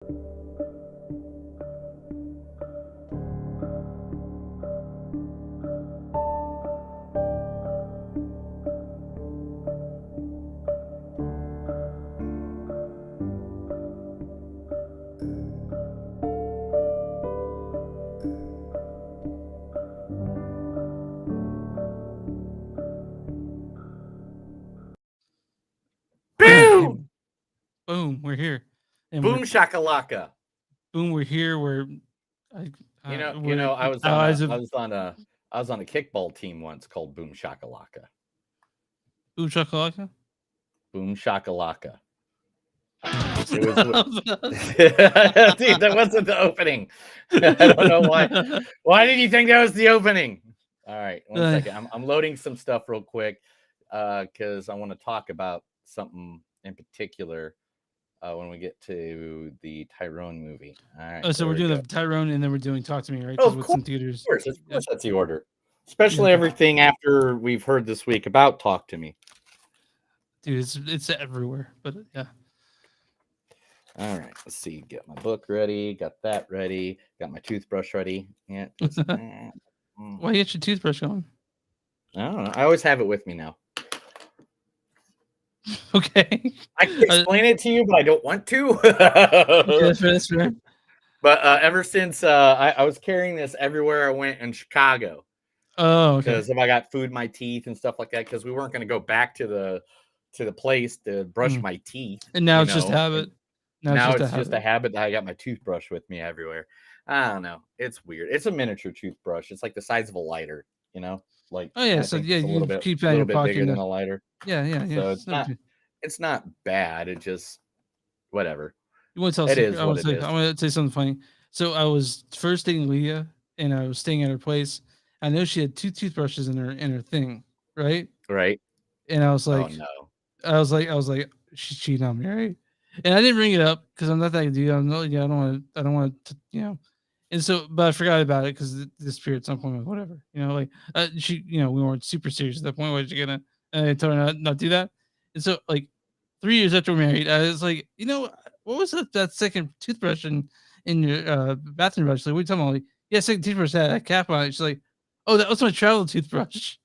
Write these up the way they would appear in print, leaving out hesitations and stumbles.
Boom! Boom, we're here. And Boom shakalaka. Boom, we're here. We're I was on a kickball team once called Boom Shakalaka. Boom Shakalaka? Boom Shakalaka. It was dude, that wasn't the opening. I don't know why. Why did you think that was the opening? All right, one second. I'm loading some stuff real quick because I want to talk about something in particular when we get to the Tyrone movie. All right. So we're doing the Tyrone, and then we're doing Talk to Me, right? Oh, of some theaters. Of course, that's the order. Especially everything after we've heard this week about Talk to Me. Dude, it's everywhere. But yeah. All right, let's see. Get my book ready. Got that ready. Got my toothbrush ready. Yeah. Why you get your toothbrush on? I don't know. I always have it with me now. Okay. I can explain it to you, but I don't want to. That's fair. But ever since I was carrying this everywhere I went in Chicago. Oh, okay. Because if I got food in my teeth and stuff like that, because we weren't going to go back to the place to brush my teeth. And now it's just a habit. Now it's just a habit that I got my toothbrush with me everywhere. I don't know. It's weird. It's a miniature toothbrush. It's like the size of a lighter, like. Oh yeah, so yeah, you keep that in your pocket. Bigger than a lighter. Yeah. So it's not bad. It just whatever. You want to tell? I want to say something funny. So I was first dating Leah, and I was staying at her place. I know she had 2 toothbrushes in her thing, right? Right. And I was like, oh no. I was like, she's cheating on me, right? And I didn't bring it up because I'm not that dude. I don't want to, And so, but I forgot about it because it disappeared at some point. Whatever, she, we weren't super serious at that point. Why did you gonna? And I told her not do that. And so, like 3 years after we're married, I was like, what was that second toothbrush in your bathroom brush? Like, what are you talking about? Like, yeah, second toothbrush had a cap on it. She's like, oh, that was my travel toothbrush.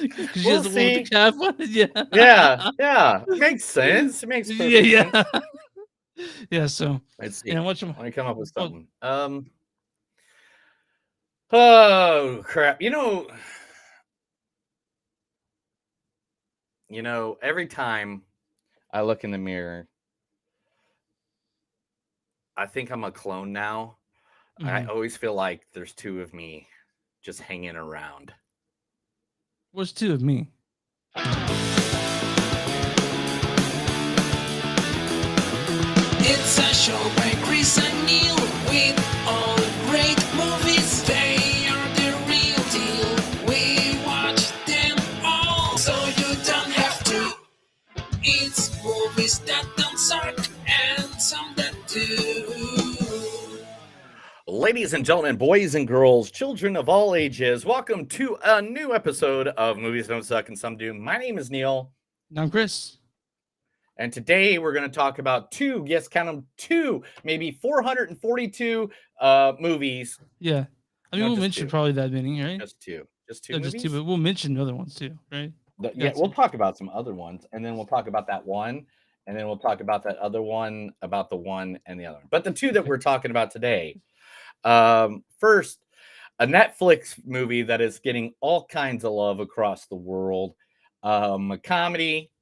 Because she has the one with the cap on it. Yeah. Makes sense. It makes perfect sense. Yeah, so let's see. Let me come up with something. Oh crap! Every time I look in the mirror, I think I'm a clone now. Mm-hmm. I always feel like there's 2 of me just hanging around. What's 2 of me? It's a show by Chris and Neil with all great movies. They are the real deal. We watch them all, so you don't have to. It's movies that don't suck and some that do. Ladies and gentlemen, boys and girls, children of all ages, welcome to a new episode of Movies Don't Suck and Some Do. My name is Neil. And I'm Chris. And today we're going to talk about 2, yes, count them 2, maybe 442 movies. Yeah. I mean, we'll mention 2. Probably that many, right? Just 2. Just 2 no, movies? Just 2, but we'll mention other ones too, right? We'll talk about some other ones, and then we'll talk about that one, and then we'll talk about that other one, about the one and the other one. But the 2 that we're talking about today, first, a Netflix movie that is getting all kinds of love across the world, a comedy,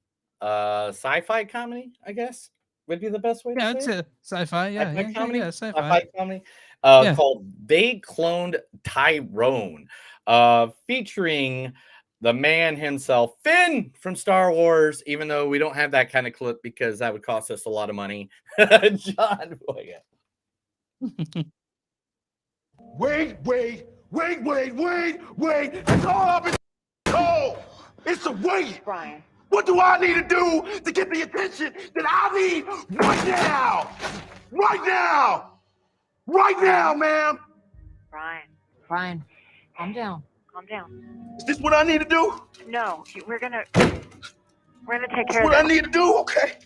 sci-fi comedy, I guess would be the best way to say it. Yeah, it's a sci-fi, comedy, sci-fi comedy, called They Cloned Tyrone, featuring the man himself, Finn from Star Wars, even though we don't have that kind of clip because that would cost us a lot of money. John Boyega. Wait. It's all up in cold. It's a wait. Brian. What do I need to do to get the attention that I need right now? Right now, ma'am. Brian, calm down. Is this what I need to do? No, we're gonna take care of it. What I need to do? Okay.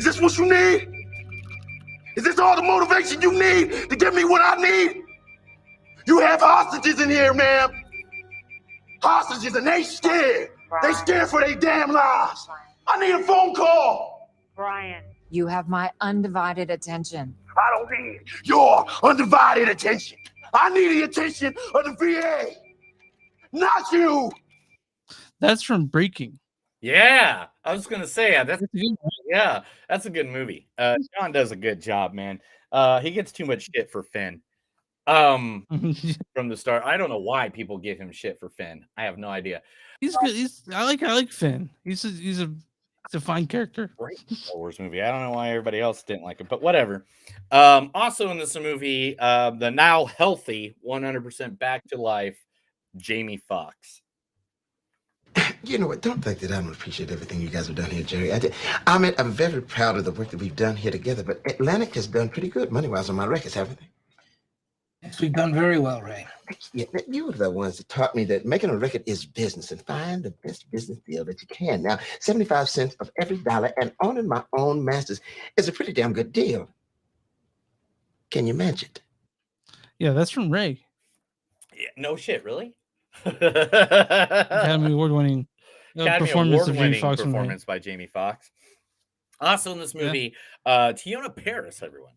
Is this what you need? Is this all the motivation you need to get me what I need? You have hostages in here, ma'am. Hostages, and they scared. They scared for their damn lives. I need a phone call. Brian. You have my undivided attention. I don't need your undivided attention. I need the attention of the VA, not you. That's from Breaking. Yeah, I was gonna say that's that's a good movie. John does a good job, man. He gets too much shit for Finn. From the start. I don't know why people give him shit for Finn. I have no idea. He's good. I like Finn. He's a fine character. Great Star Wars movie. I don't know why everybody else didn't like it, but whatever. Also in this movie, the now healthy 100% back to life, Jamie Foxx. You know what? Don't think that I don't appreciate everything you guys have done here, Jerry. I'm very proud of the work that we've done here together, but Atlantic has done pretty good money-wise on my records, haven't they? Yes, we've done very well, Ray. Yeah, you were the ones that taught me that making a record is business and find the best business deal that you can. Now, 75 cents of every dollar and owning my own masters is a pretty damn good deal. Can you match it? Yeah, that's from Ray. Yeah, no shit, really? Academy Award-winning performance of Jamie Foxx performance by Jamie Foxx. Also in this movie, Tiona Paris, everyone.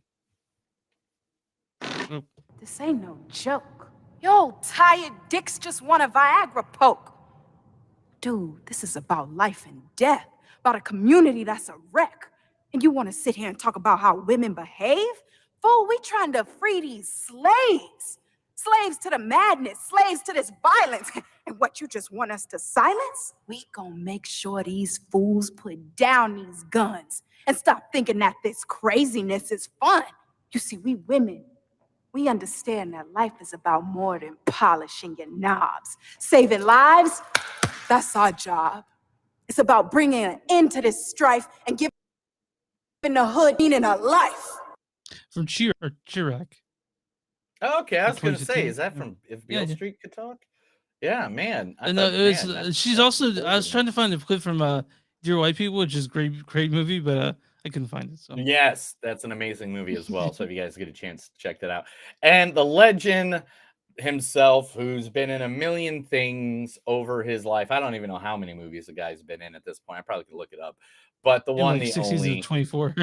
This ain't no joke. Yo, tired dicks just want a Viagra poke. Dude, this is about life and death, about a community that's a wreck. And you want to sit here and talk about how women behave? Fool, we trying to free these slaves. Slaves to the madness, slaves to this violence. And what, you just want us to silence? We gonna make sure these fools put down these guns and stop thinking that this craziness is fun. You see, we women, we understand that life is about more than polishing your knobs. Saving lives, that's our job. It's about bringing an end to this strife and giving the hood meaning a life. From Chirac. Oh, okay, I was going to say, is that from If Beale Street Could Talk? Yeah, man. She's also. I was trying to find a clip from Dear White People, which is great movie, but I couldn't find it. So yes, that's an amazing movie as well. So if you guys get a chance to check that out, and the legend himself, who's been in a million things over his life. I don't even know how many movies the guy's been in at this point. I probably could look it up, but the one, the only 24.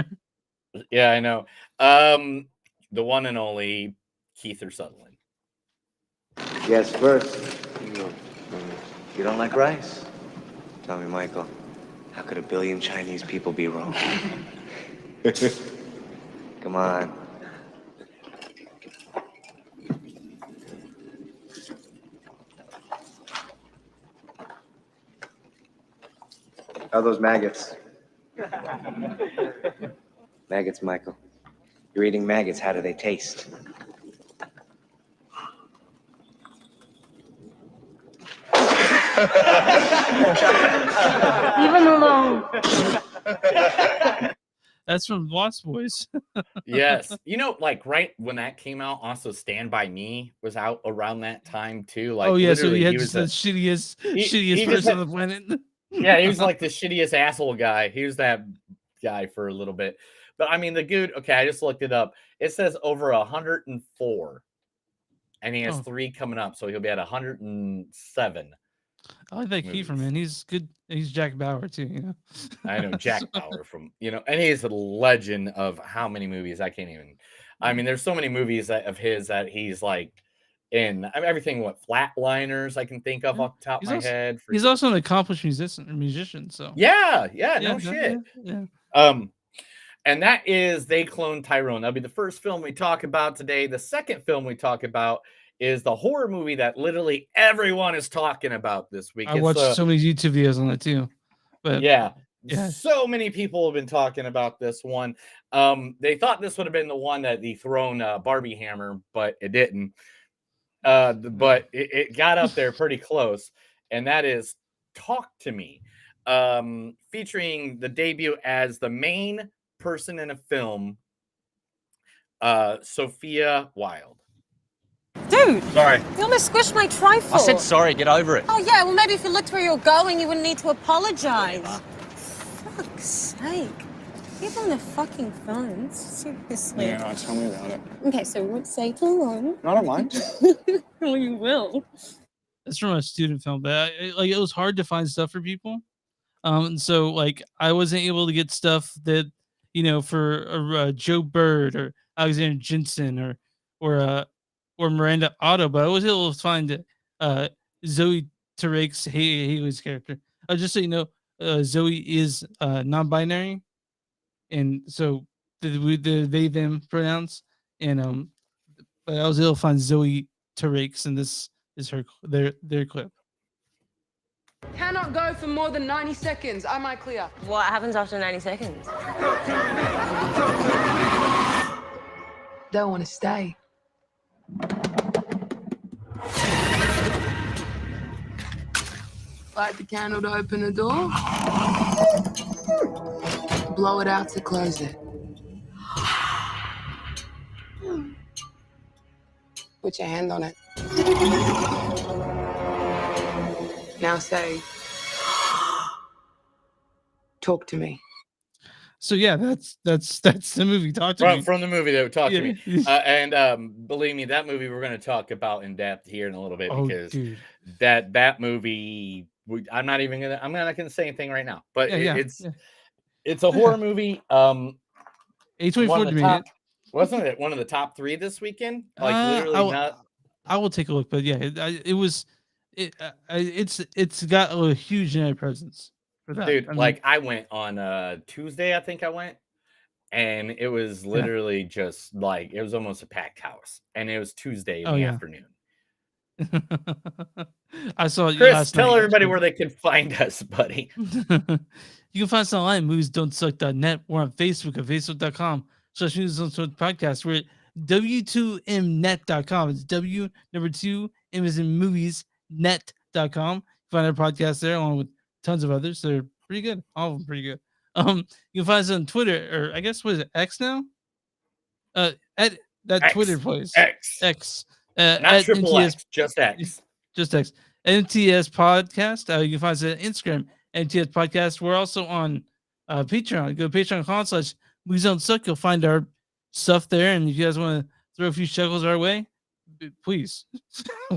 Yeah, I know. The one and only Keith Sutherland. Yes, first. You don't like rice? Tell me, Michael, how could a billion Chinese people be wrong? Come on. How are those maggots? Maggots, Michael. You're eating maggots. How do they taste? Leave him alone. That's from Lost Boys. Yes. You know, like right when that came out, also Stand By Me was out around that time too. Like, oh yeah, so he had he was the shittiest person on the planet. Yeah, he was like the shittiest asshole guy. He was that guy for a little bit. But I mean, the dude, okay, I just looked it up. It says over 104. And he has 3 coming up, so he'll be at 107. I like that Kiefer, man. He's good. He's Jack Bauer too, you know. I know Jack Bauer from, you know, and he's a legend of how many movies I can't even. I mean, there's so many movies of his that he's like in. I mean, everything. What Flatliners I can think of off the top of my head. He's also an accomplished musician. So yeah, no shit. Yeah. And that is They Cloned Tyrone. That'll be the first film we talk about today. The second film we talk about is the horror movie that literally everyone is talking about this week. I watched so many YouTube videos on it too. But yeah, so many people have been talking about this one. They thought this would have been the one that dethroned Barbie Hammer, but it didn't. But it got up there pretty close, and that is Talk to Me, featuring the debut as the main person in a film, Sophia Wilde. Dude! Sorry. You almost squished my trifle. I said sorry, get over it. Oh, yeah, well, maybe if you looked where you're going, you wouldn't need to apologize. For fuck's sake. Get on the fucking phones. Seriously. Yeah, tell me about it. Okay, so let's say Tyrone. I don't mind. Oh, you will. That's from a student film, but like it was hard to find stuff for people. And so like I wasn't able to get stuff that for Joe Bird or Alexander Jensen or Miranda Otto, but I was able to find uh, Zoe Tarake's Haley's character. Just so you know, Zoe is non-binary, and so the they them pronouns, and but I was able to find Zoe Tarake's, and this is their clip. Cannot go for more than 90 seconds. Am I clear? What happens after 90 seconds? Don't want to stay. Light the candle to open the door. Blow it out to close it. Put your hand on it. Now say, talk to me. So yeah, that's the movie. Talk to me. From the movie that talk to me. Yeah. And believe me, that movie we're going to talk about in depth here in a little bit, Oh, because dude. that movie, I'm not gonna say anything right now, but it's a horror movie. A24 made it. Wasn't it one of the top 3 this weekend? Like literally I will take a look, but yeah, it's got a huge internet presence for that. Dude, I went on Tuesday, I think I went, and it was literally just like it was almost a packed house, and it was Tuesday in the afternoon. I saw it Chris, last tell night, everybody actually. where they can find us, buddy. You can find us online at moviesdon'tsuck.net. We're on Facebook at facebook.com/moviesdon'tsuck podcast. We're at w2mnet.com. It's W2 M is in movies net.com. Find our podcast there along with tons of others. They're pretty good. All of them pretty good. You can find us on Twitter, or I guess what is it, X now? At that X. Twitter place. X. Not Not at triple MTS, X, just X. Just X. MTS Podcast. You can find us on Instagram, MTS Podcast. We're also on Patreon. Go to patreon.com/Movies Don't Suck. You'll find our stuff there. And if you guys want to throw a few shekels our way, please.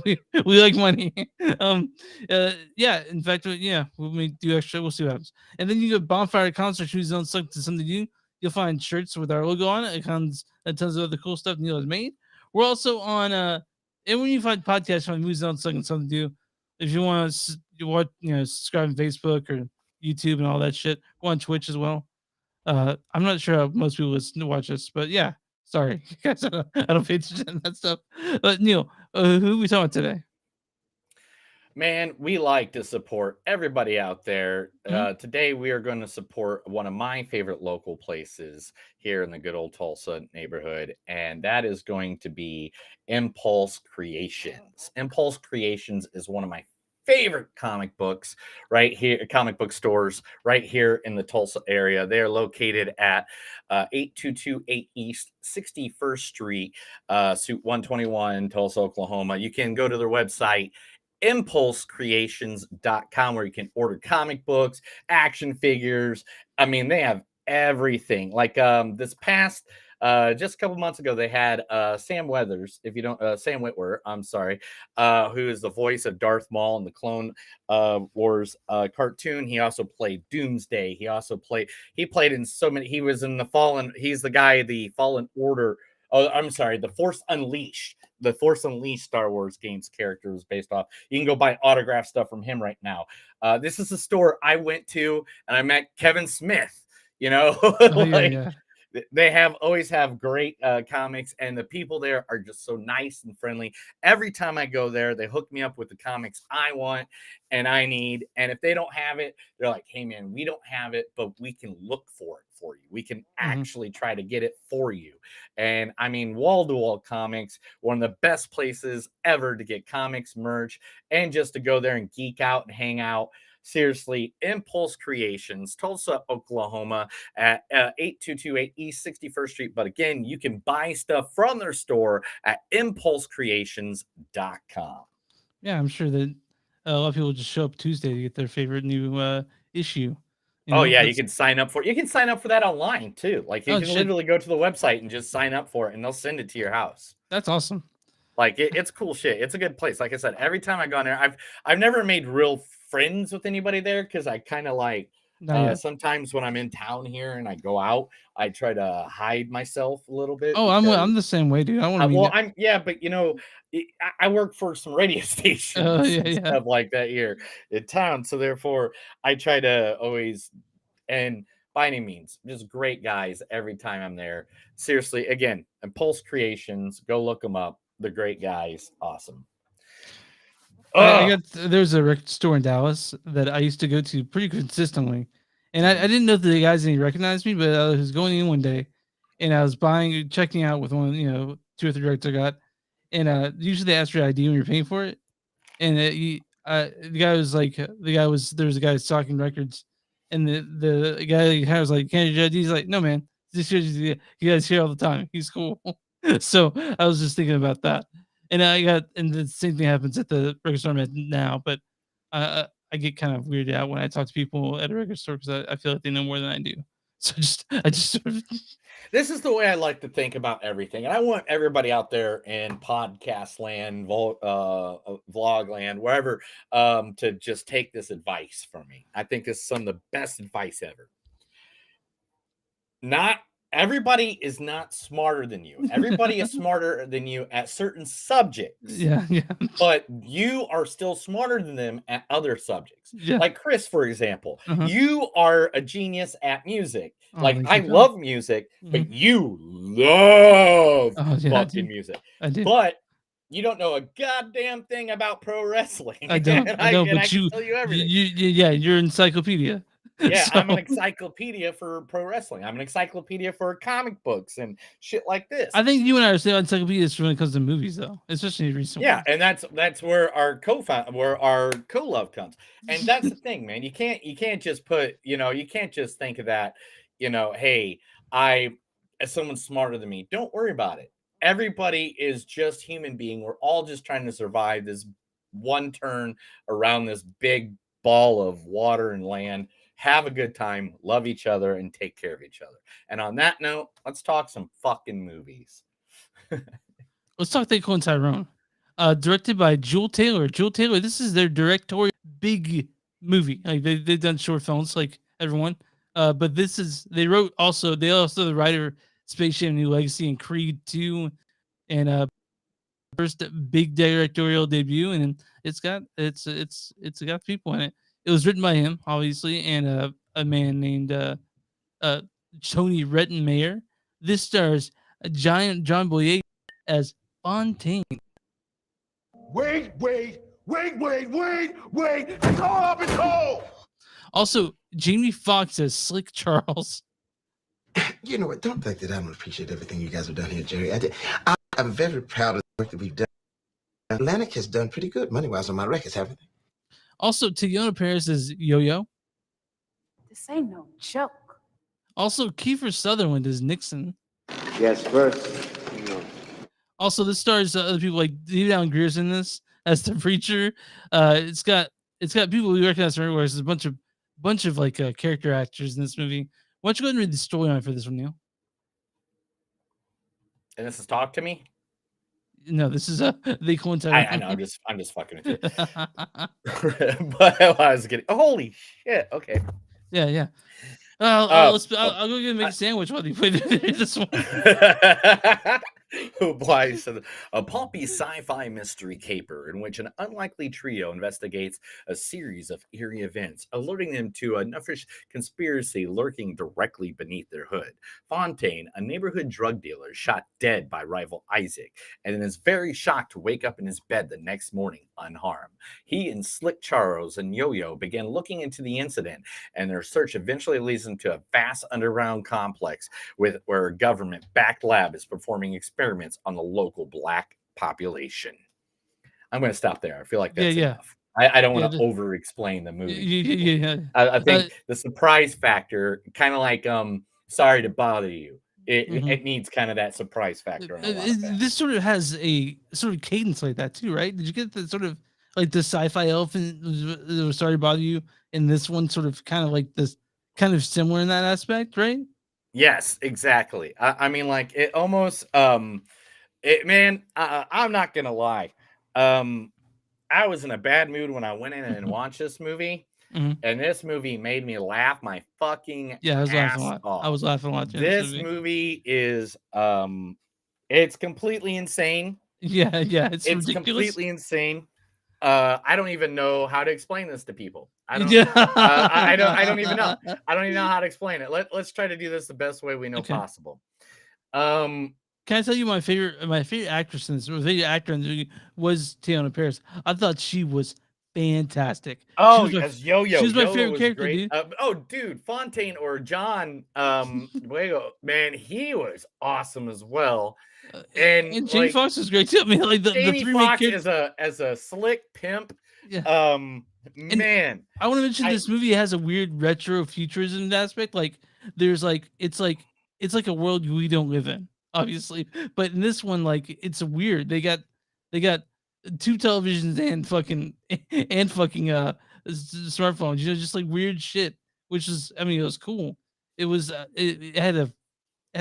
we like money. Yeah, in fact, when we do extra, we'll see what happens. And then you go Bonfire Concert, Movies Don't Suck to something new. You'll find shirts with our logo on it. It comes and tons of other cool stuff Neil has made. We're also on and when you find podcasts on Movies Don't Suck and something to do, if you want to subscribe on Facebook or YouTube and all that shit, we're on Twitch as well. I'm not sure how most people listen to watch us, but yeah, sorry, guys, I don't pay attention to that stuff. But Neil, who are we talking about today? Man, we like to support everybody out there. Today, we are going to support one of my favorite local places here in the good old Tulsa neighborhood, and that is going to be Impulse Creations. Impulse Creations is one of my favorite comic book stores right here in the Tulsa area. They are located at 8228 East 61st Street, Suite 121, Tulsa, Oklahoma. You can go to their website, impulsecreations.com, where you can order comic books, action figures. I mean, they have everything. Like this past just a couple months ago, they had Sam Weathers, Sam Witwer, I'm sorry, who is the voice of Darth Maul in the Clone Wars cartoon. He also played Doomsday. He played in so many. He's the guy, the Fallen Order. Oh, I'm sorry, the Force Unleashed. The Force Unleashed Star Wars games character was based off. You can go buy autograph stuff from him right now. This is a store I went to, and I met Kevin Smith. They always have great comics, and the people there are just so nice and friendly. Every time I go there, they hook me up with the comics I want and I need. And if they don't have it, they're like, hey man, we don't have it, but we can look for it for you. We can actually try to get it for you. And I mean, wall-to-wall comics, one of the best places ever to get comics, merch, and just to go there and geek out and hang out. Seriously, Impulse Creations, Tulsa, Oklahoma, at 8228 East 61st Street. But again, you can buy stuff from their store at impulsecreations.com. Yeah, I'm sure that a lot of people just show up Tuesday to get their favorite new issue. You Oh know, yeah, you that's can sign up for that online too. Like you oh can shit, literally go to the website and just sign up for it, and they'll send it to your house. that's awesome. Like it's cool shit. It's a good place. Like I said, every time I go in there, I've never made real friends with anybody there because I kind of like Not yet. sometimes when I'm in town here and I go out, I try to hide myself a little bit Oh, because I'm the same way, dude. I want to meet. well, but I work for some radio Oh stations yeah, and yeah. stuff like that here in town, so therefore I try to always and by any means, just great guys every time I'm there. Seriously, again, Impulse Creations, go look them up. They're great guys, awesome. I Oh, got there's a record store in Dallas that I used to go to pretty consistently, and I didn't know that the guys didn't recognize me, but I was going in one day, and I was checking out with one, 2 or 3 records I got, and usually they ask your ID when you're paying for it, and the guy was like, there was a guy stocking records, and the guy kind of was like, "Can you ID?" He's like, "No, man, this you guys here all the time. He's cool." So I was just thinking about that, and the same thing happens at the record store I'm at now, but I get kind of weirded out when I talk to people at a record store because I feel like they know more than I do. So I just sort of this is the way I like to think about everything, and I want everybody out there in podcast land, vlog land, wherever, to just take this advice from me. I think this is some of the best advice ever. Not everybody is not smarter than you. Everybody is smarter than you at certain subjects. yeah, But you are still smarter than them at other subjects. yeah. Like Chris, for example, Uh-huh. you are a genius at music. Oh, Like thank I you, God. love music, but Mhm. you love Oh yeah, fucking music. I do. But you don't know a goddamn thing about pro wrestling. I don't. and I don't. I But can tell you everything. yeah, you're encyclopedia. Yeah, I'm an So encyclopedia for pro wrestling. I'm an encyclopedia for comic books and shit like this. I think you and I are still encyclopedias when it comes to movies, though, especially recent Yeah, ones. and that's where our co-love comes. And that's the thing, man. You can't just put, you can't just think of that, hey, as someone smarter than me. Don't worry about it. Everybody is just human being. We're all just trying to survive this one turn around this big ball of water and land. Have a good time, love each other, and take care of each other. And on that note, let's talk some fucking movies. Let's talk They Call Tyrone. Directed by Jewel Taylor. Jewel Taylor, this is their directorial big movie. Like they've done short films like everyone. But they also the writer Space Jam New Legacy and Creed 2 and first big directorial debut, and it's got people in it. It was written by him, obviously, and a man named Tony Rettenmayer. This stars a giant John Boyega as Fontaine. Wait. It's all up and cold. Also, Jamie Foxx as Slick Charles. You know what? Don't think that I don't appreciate everything you guys have done here, Jerry. I'm very proud of the work that we've done. Atlantic has done pretty good money-wise on my records, haven't they? Also, Teyonah Parris as Yo-Yo. This ain't no joke. Also, Kiefer Sutherland as Nixon. Yes, first. Also, this stars other people like David Allen Greer's in this as the preacher. It's got people we recognize from everywhere. There's a bunch of like character actors in this movie. Why don't you go ahead and read the storyline for this one, Neil? And this is Talk to Me. No, this is They Call I know. I'm just fucking with you. But I was getting. Holy shit! Okay. Yeah. I'll go get and make a sandwich while you play this one. Who applies to a pulpy sci-fi mystery caper in which an unlikely trio investigates a series of eerie events, alerting them to a nefarious conspiracy lurking directly beneath their hood. Fontaine, a neighborhood drug dealer, is shot dead by rival Isaac, and is very shocked to wake up in his bed the next morning unharmed. He and Slick Charles and Yo-Yo begin looking into the incident, and their search eventually leads them to a vast underground complex where a government-backed lab is performing experiments on the local black population. I'm going to stop there. I feel like that's enough. I don't want to over-explain the movie. Yeah. I think the surprise factor, kind of like Sorry to Bother You. It needs kind of that surprise factor. This sort of has a sort of cadence like that too, right? Did you get the sort of like the sci-fi elephant that was Sorry to Bother You, and this one sort of kind of like this kind of similar in that aspect, right? Yes, exactly. I mean, like it almost man, I'm not gonna lie. I was in a bad mood when I went in and watched this movie, Mhm. and this movie made me laugh my fucking Yeah, I was laughing a ass lot. I off. was laughing a lot during this This movie. movie is it's completely insane. Yeah, yeah, it's It's ridiculous. completely insane. I don't even know how to explain this to people. I don't. Yeah. I don't even know. I don't even know how to explain it. Let's try to do this the best way we know Okay. possible. Um, Can I tell you my favorite actress in this, my favorite actor in the movie was Tiana Paris. I thought she was fantastic. oh, yes, She Yo-Yo. was my Yo-Yo favorite was character, great. dude. Oh, dude, Fontaine or John Boyega, man, he was awesome as well. And And Jamie like Foxx was great too. I mean, like the Jamie three main Foxx characters. as a slick pimp. Yeah. And Man, I want to mention I this movie has a weird retro futurism aspect. Like there's like it's like a world we don't live in, obviously. But in this one, like it's weird. They got two televisions and fucking and fucking smartphones. You know, just like weird shit. Which is, I mean, it was cool. It was it had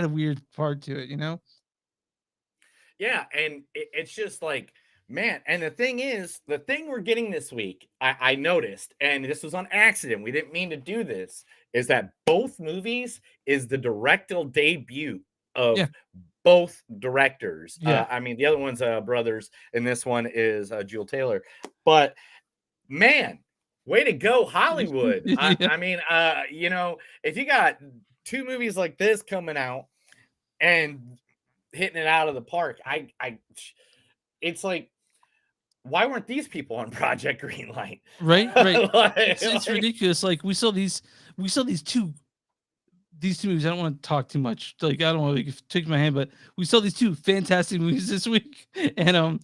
a weird part to it. You know. yeah, and it's just like, man, and the thing is, the thing we're getting this week, I noticed, and this was on accident, we didn't mean to do this, is that both movies is the directorial debut Yeah. of both directors. Yeah. I mean, the other one's brothers, and this one is Jewel Taylor. But man, way to go, Hollywood! Yeah. I mean, you know, if you got two movies like this coming out and hitting it out of the park, it's like, why weren't these people on Project Greenlight? Right. Right. Like- It's like- ridiculous. Like we saw these two movies. I don't want to talk too much. Like I don't want to like, take my hand, but we saw these two fantastic movies this week, and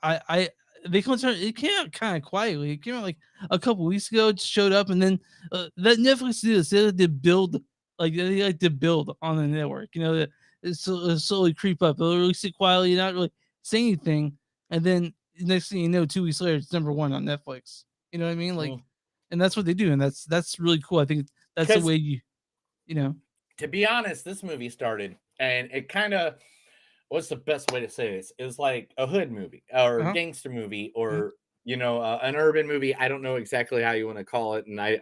I they coincided. It came out kind of quietly. It came out like a couple weeks ago. It just showed up, and then that Netflix did this. They like to build, like they like to build on the network. You know, slowly creep up. They'll release it quietly, not really say anything, and then next thing you know, 2 weeks later, it's #1 on Netflix. You know what I mean? Like, and that's what they do, and that's really cool. I think that's the 'Cause- way you know. to be honest, this movie started and it kind of, what's the best way to say this? It was like a hood movie or Uh-huh. gangster movie or you know, an urban movie. I don't know exactly how you want to call it, and I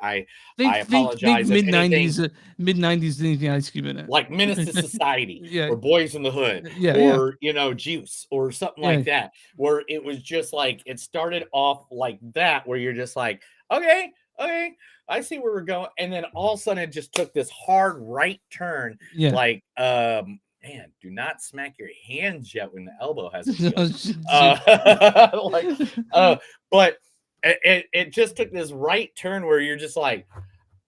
apologize if Think anything mid '90s anything Ice Cube in it. like Menace to Society Yeah. or Boys in the Hood Yeah, or you know Juice or something Yeah. like that, where it was just like it started off like that, where you're just like, okay, I see where we're going, and then all of a sudden it just took this hard right turn, Yeah. like man, do not smack your hands yet when the elbow has a Oh, heel. shit, But it just took this right turn where you're just like,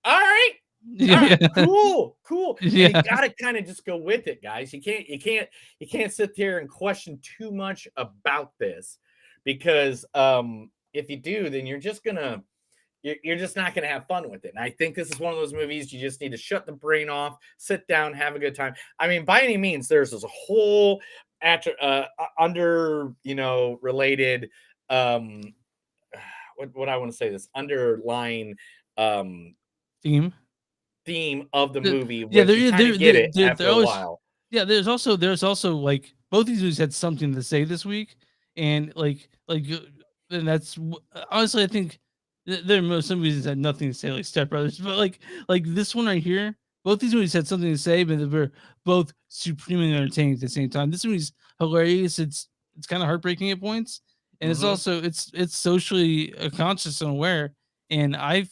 all right, Yeah. cool. And you Yeah. gotta kind of just go with it, guys. You can't sit there and question too much about this, because if you do, then you're just not gonna have fun with it. And I think this is one of those movies you just need to shut the brain off, sit down, have a good time. I mean, by any means, there's this whole under, you know, related what I want to say, this underlying Theme. theme of the movie, Yeah, which you kind of get it after they're a always, while. yeah. There's also like both these movies had something to say this week, and and honestly, I think there are some movies that had nothing to say, like Step Brothers, but like this one right here, both these movies had something to say, but they were both supremely entertaining at the same time. This movie's hilarious. It's kind of heartbreaking at points, and it's Mhm. also it's socially conscious and aware, and I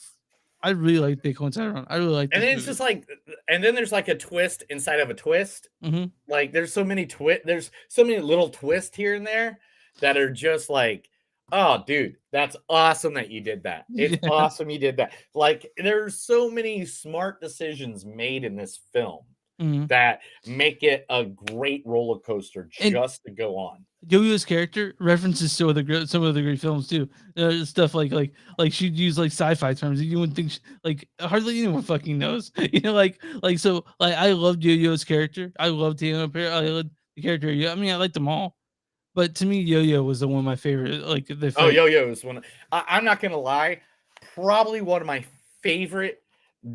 really like Big Horn Tyrone. I really like this And then it's movie. just like, and then there's like a twist inside of a twist. Mhm. Like there's so many little twists here and there that are just like, oh, dude, that's awesome that you did that. It's Yeah. awesome you did that. Like there's so many smart decisions made in this film Mhm. that make it a great roller coaster And- just to go on. Yo-Yo's character references some of the great films too. Stuff like she'd use like sci-fi terms. You wouldn't think like hardly anyone fucking knows. You know, so I loved Yo-Yo's character. I loved Taylor Perry. I loved the character. Yeah, I mean I liked them all, but to me Yo-Yo was the one of my favorite. Like the Oh, Yo-Yo is one. I'm not gonna lie, probably one of my favorite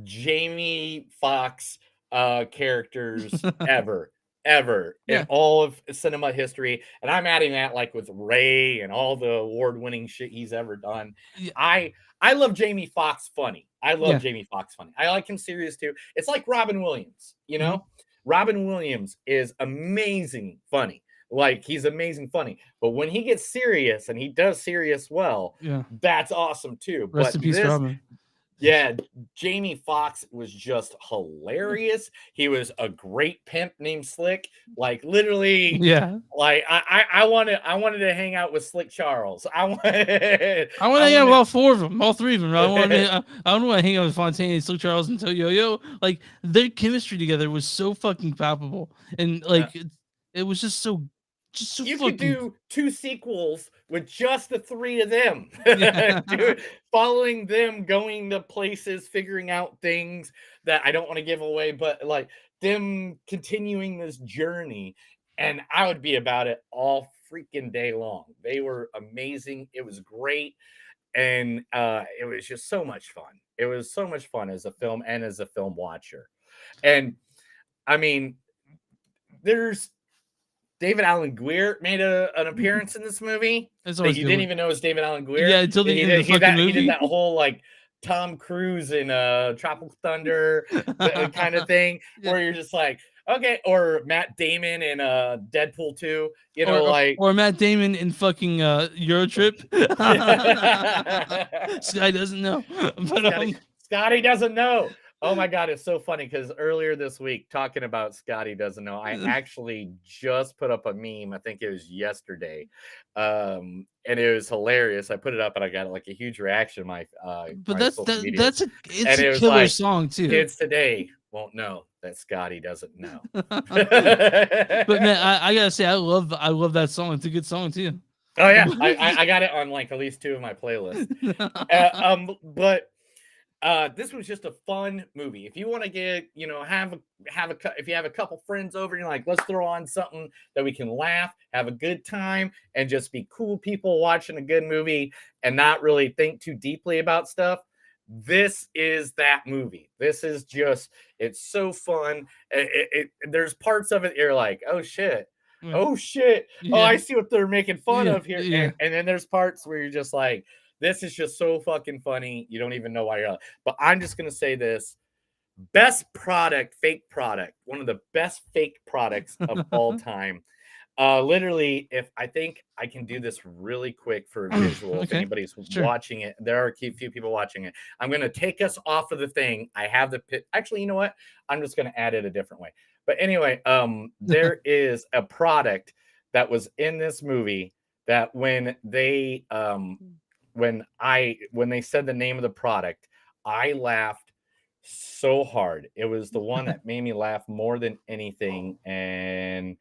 Jamie Foxx characters ever in Yeah. all of cinema history, and I'm adding that like with Ray and all the award-winning shit he's ever done. Yeah. I love Jamie Foxx funny. I love Yeah. Jamie Foxx funny. I like him serious too. It's like Robin Williams, you know? Mhm. Robin Williams is amazing funny. Like he's amazing funny. But when he gets serious and he does serious well, Yeah. that's awesome too. Rest But in peace, this Robin. yeah, Jamie Foxx was just hilarious. He was a great pimp named Slick. Like literally, Yeah. like I wanted to hang out with Slick Charles. I want to hang out with all four of them, all three of them. I want to hang out with Fontaine, Slick Charles, and Yo-Yo. Like their chemistry together was so fucking palpable, and like it was just so you fucking... could do 2 sequels with just the 3 of them. Yeah. Following them going to places, figuring out things that I don't want to give away, but like them continuing this journey. And I would be about it all freaking day long. They were amazing. It was great. And it was just so much fun. It was so much fun as a film and as a film watcher. And I mean, there's David Allen Greer made an appearance in this movie that you didn't even know was David Allen Greer. Yeah, until the end of the fucking movie. He did that whole like Tom Cruise in Tropical Thunder kind of thing, where you're just like, okay, or Matt Damon in Deadpool 2, you know, or Matt Damon in fucking Eurotrip. Sky doesn't know, but Scotty doesn't know. Oh my God, it's so funny because earlier this week, talking about Scotty doesn't know, I actually just put up a meme. I think it was yesterday, and it was hilarious. I put it up and I got like a huge reaction. But that's a killer song too. Kids today won't know that Scotty doesn't know. But man, I gotta say, I love that song. It's a good song too. Oh yeah, I got it on like at least 2 of my playlists. But this was just a fun movie. If you want to get, you know, if you have a couple friends over, and you're like, let's throw on something that we can laugh, have a good time, and just be cool people watching a good movie and not really think too deeply about stuff. This is that movie. This is just, it's so fun. There's parts of it you're like, oh shit. Oh shit. Yeah. Oh, I see what they're making fun of here. Yeah. And then there's parts where you're just like, this is just so fucking funny. You don't even know why you're. But I'm just gonna say this: best product, fake product, one of the best fake products of all time. Literally, if I think I can do this really quick for a visual, if anybody's watching it, there are a few people watching it. I'm gonna take us off of the thing. I have the pit. Actually, you know what? I'm just gonna add it a different way. But anyway, there is a product that was in this movie that when they when they said the name of the product, I laughed so hard. It was the one that made me laugh more than anything. And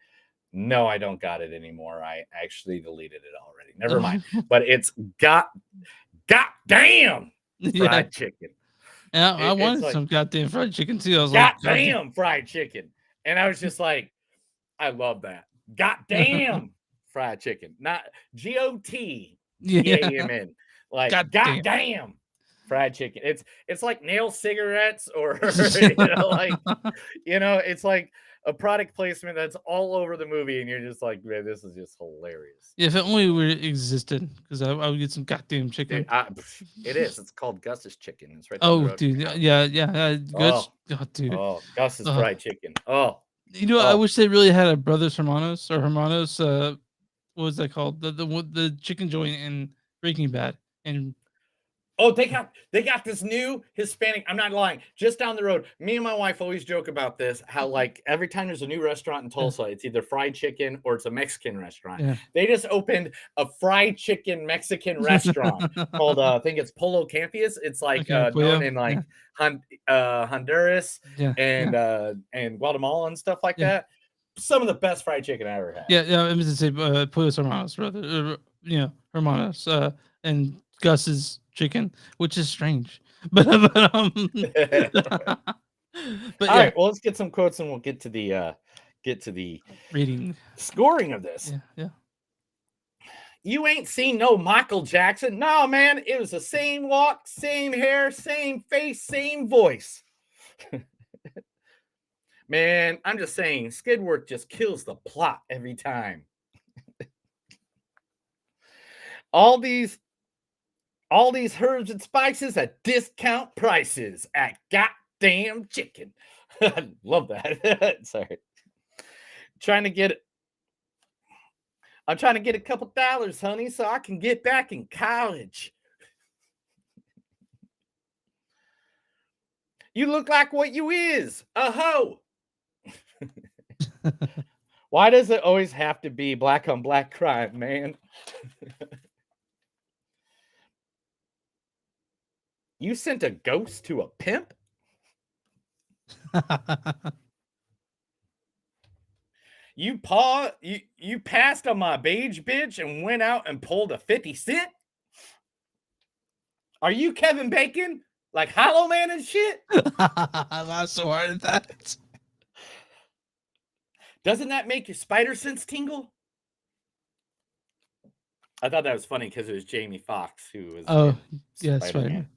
no, I don't got it anymore. I actually deleted it already. Never mind. But it's goddamn fried chicken. Yeah, I wanted some goddamn fried chicken too. I was goddamn fried chicken. And I was just like, I love that. Goddamn fried chicken. Not GOTDAMN. Like goddamn fried chicken. It's like nail cigarettes or it's like a product placement that's all over the movie, and you're just like, man, this is just hilarious. Yeah, if it only existed, because I would get some goddamn chicken. It is. It's called Gus's Chicken. It's right. Oh, dude, yeah. Gus, dude. Oh, Gus's fried chicken. Oh, you know, I wish they really had a Brothers Hermanos or Hermanos. What was that called? The chicken joint in Breaking Bad. And oh, they got this new Hispanic. I'm not lying. Just down the road, me and my wife always joke about this. How like every time there's a new restaurant in Tulsa, it's either fried chicken or it's a Mexican restaurant. Yeah. They just opened a fried chicken Mexican restaurant called I think it's Polo Campus. It's like known in like Honduras and Guatemala and stuff like that. Some of the best fried chicken I ever had. Yeah. I was to say Pollos Hermanos, brother. Hermanos. And Gus's chicken, which is strange, but all right, well, let's get some quotes and we'll get to the reading scoring of this. Yeah. You ain't seen no Michael Jackson. No, man, it was the same walk, same hair, same face, same voice. Man, I'm just saying, skid work just kills the plot every time. all these herbs and spices at discount prices at goddamn chicken. I love that. Sorry. I'm trying to get a couple dollars, honey, so I can get back in college. You look like what you is, a hoe. Why does it always have to be black on black crime, man? You sent a ghost to a pimp? You passed on my beige bitch and went out and pulled a 50 cent? Are you Kevin Bacon? Like Hollow Man and shit? I laughed so hard at that. Doesn't that make your spider sense tingle? I thought that was funny because it was Jamie Foxx who was yeah, Spider-Man. Spider-Man.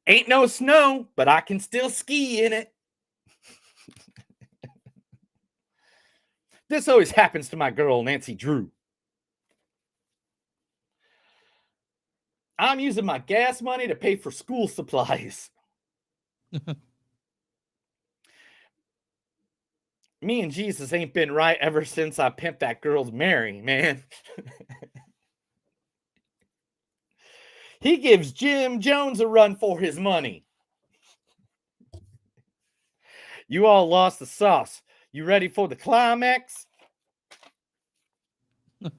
Ain't no snow, but I can still ski in it. This always happens to my girl, Nancy Drew. I'm using my gas money to pay for school supplies. Me and Jesus ain't been right ever since I pimped that girl's Mary, man. He gives Jim Jones a run for his money. You all lost the sauce. You ready for the climax?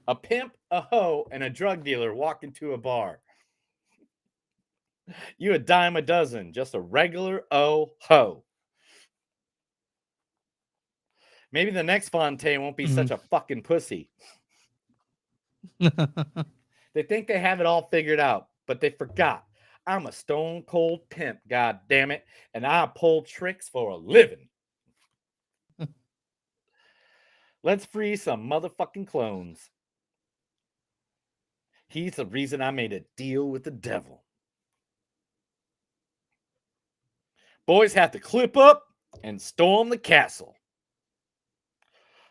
A pimp, a hoe, and a drug dealer walk into a bar. You a dime a dozen, just a regular hoe. Maybe the next Fontaine won't be such a fucking pussy. They think they have it all figured out, but they forgot. I'm a stone cold pimp, god damn it, and I pull tricks for a living. Let's free some motherfucking clones. He's the reason I made a deal with the devil. Boys have to clip up and storm the castle.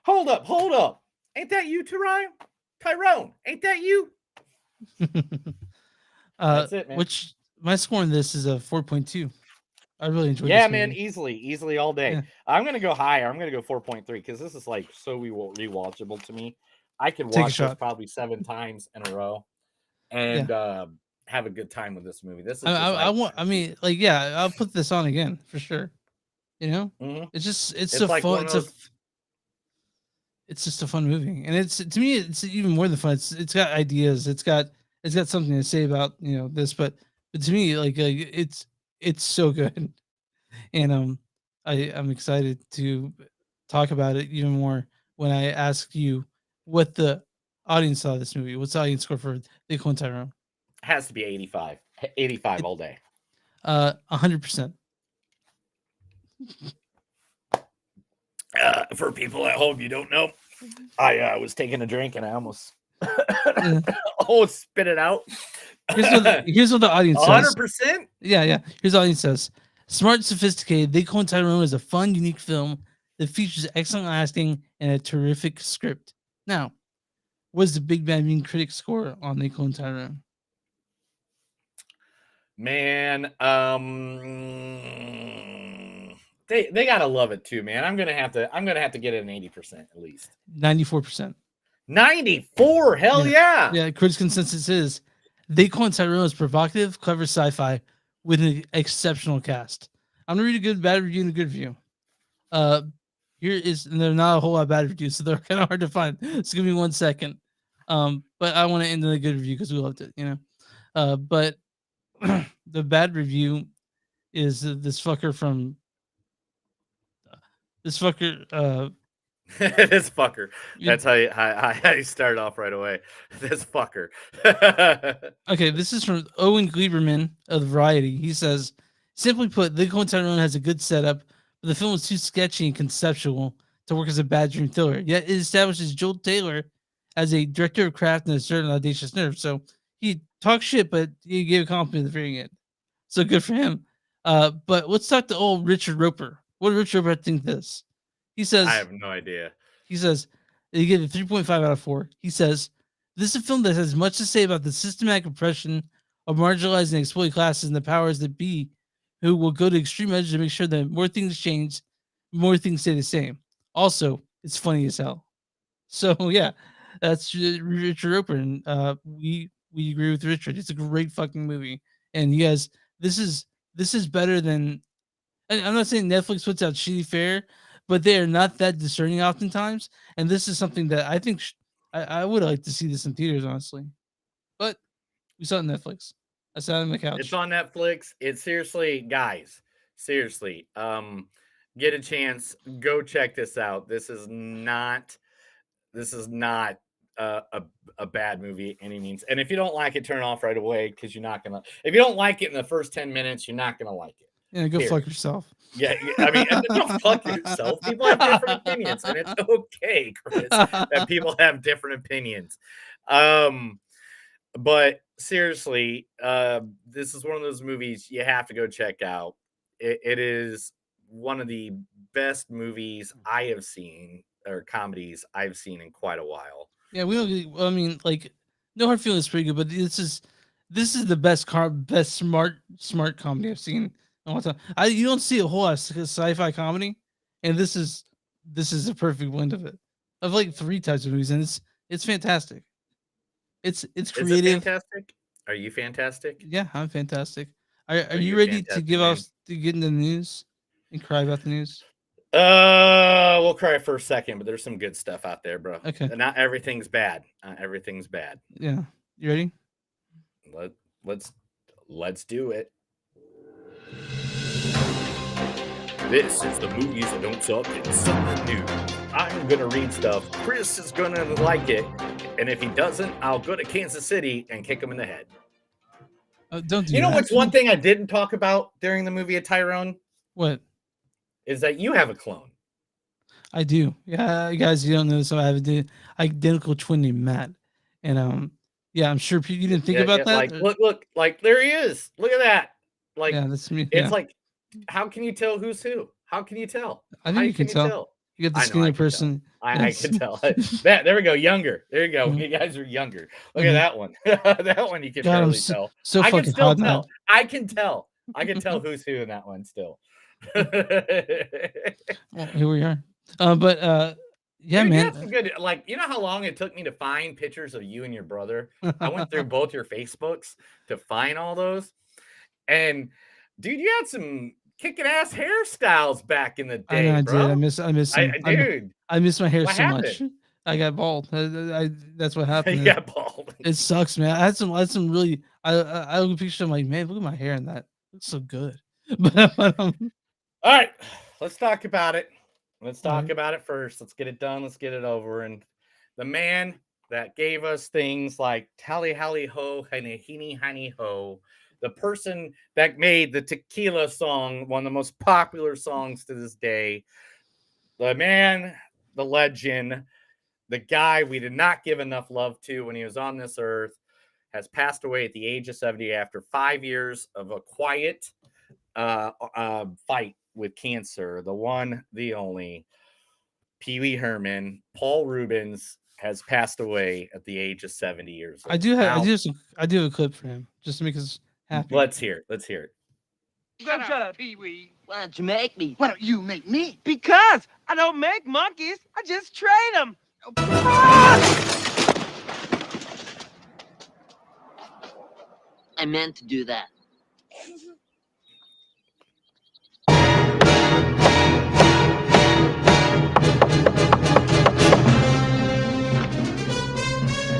Hold up. Ain't that you, Tyrone? Tyrone, ain't that you? That's it, man. Which my score on this is a 4.2. I really enjoyed Yeah, this man, movie. easily all day. Yeah. I'm gonna go higher. I'm gonna go 4.3 because this is like so rewatchable to me. I could Take a watch this shot. probably 7 times in a row and have a good time with this movie. This is I'll put this on again for sure. You know, it's like fun. one of those... It's just a fun movie, and it's to me it's even more than fun. It's got ideas. It's got something to say about this, but to me it's so good, and I'm excited to talk about it even more when I ask you what the audience saw this movie. What's the audience score for They Clone Tyrone? Has to be 85. 85 all day. 100%. For people at home, you don't know, I was taking a drink and I almost spit it out. Here's what the audience says. 100%? Yeah. Here's what the audience says. Smart, sophisticated, They Clone Tyrone is a fun, unique film that features excellent acting and a terrific script. Now, what's the Big Bad Mean Critic score on They Clone Tyrone? Man, they gotta love it too, man. I'm gonna have to get it an 80% at least. 94%. 94, hell yeah. Yeah, critics' consensus is They Clone Tyrone is provocative, clever sci-fi with an exceptional cast. I'm gonna read a good, bad review and a good review. And there's not a whole lot of bad reviews, so they're kind of hard to find. So give me 1 second. But I want to end on a good review because we loved it, But the bad review is this fucker. This fucker. That's how you start off right away. This fucker. Okay, this is from Owen Gleiberman of Variety. He says, simply put, The Clone Tyrone has a good setup, but the film is too sketchy and conceptual to work as a bad dream thriller. Yet it establishes Joel Taylor has a director of craft and a certain audacious nerve. So he talks shit, but he gave a compliment at the very end. So good for him. But let's talk to old Richard Roper. What did Richard Roper think of this? He says, I have no idea. he says, he gave it 3.5 out of 4. He says, this is a film that has much to say about the systematic oppression of marginalized and exploited classes and the powers that be who will go to extreme measures to make sure that more things change, more things stay the same. Also, it's funny as hell. So yeah, that's Richard Roper, and we agree with Richard. It's a great fucking movie, and you guys, this is better than. And I'm not saying Netflix puts out shitty fare, but they are not that discerning oftentimes, and this is something that I think I would like to see this in theaters, honestly. But we saw it on Netflix. I sat on the couch. It's on Netflix. It's seriously, guys, seriously, get a chance, go check this out. This is not a bad movie any means. And if you don't like it, turn it off right away, because you're not gonna. If you don't like it in the first 10 minutes, you're not gonna like it. Yeah, go fuck yourself. Yeah, I mean, don't fuck yourself. People have different opinions, and it's okay, Chris, that people have different opinions. But seriously, this is one of those movies you have to go check out. It is one of the best movies I have seen, or comedies I've seen in quite a while. Yeah, we don't. I mean, like, No Hard Feelings is pretty good, but this is the best smart comedy I've seen in a long time. You don't see a whole lot of sci-fi comedy, and this is a perfect blend of it. Of like 3 types of movies, and it's fantastic. It's creative. Is it fantastic? Are you fantastic? Yeah, I'm fantastic. Are you ready to give us to get into the news and cry about the news? We'll cry for a second, but there's some good stuff out there, bro. Okay. Not everything's bad. Everything's bad. Yeah. You ready? Let's do it. This is the movies that don't suck in summer news. I'm gonna read stuff. Chris is gonna like it, and if he doesn't, I'll go to Kansas City and kick him in the head. Don't do You know that. what's one thing I didn't talk about during the movie of Tyrone? What? Is that you have a clone. I do. Yeah, guys, you don't know, so I have an identical twin named Matt, and yeah, I'm sure you didn't think about that. Like, look, like there he is. Look at that. Like, yeah, that's me. It's like, how can you tell who's who? How can you tell? I think you can tell. You got the skinny person. I can tell. There we go. Younger. There you go. You guys are younger. Look at that one. That one you can barely tell. So I fucking can still hot tell. now. I can tell. I can tell who's who in that one still. Well, here we are. Yeah, dude, man. That's good. Like, you know how long it took me to find pictures of you and your brother? I went through both your Facebooks to find all those. And dude, you had some kicking ass hairstyles back in the day. I bro. did. I miss them. Dude, I miss my hair what so happened? much. I got bald. That's what happened. You got bald. It sucks, man. I had some really. I look at pictures. I'm like, man, look at my hair, and that looks so good. But all right, let's talk about it. Let's talk about it first. Let's get it done. Let's get it over. And the man that gave us things like Tally Hally Ho, Honey Honey Ho, the person that made the Tequila song, one of the most popular songs to this day, the man, the legend, the guy we did not give enough love to when he was on this earth, has passed away at the age of 70 after 5 years of a quiet fight with cancer. The one, the only, Pee Wee Herman, Paul Rubens, has passed away at the age of 70 years old. I do have a clip for him just to make us happy. Let's hear it. Shut up, Pee Wee. Why don't you make me? Why don't you make me? Because I don't make monkeys. I just train them. I meant to do that.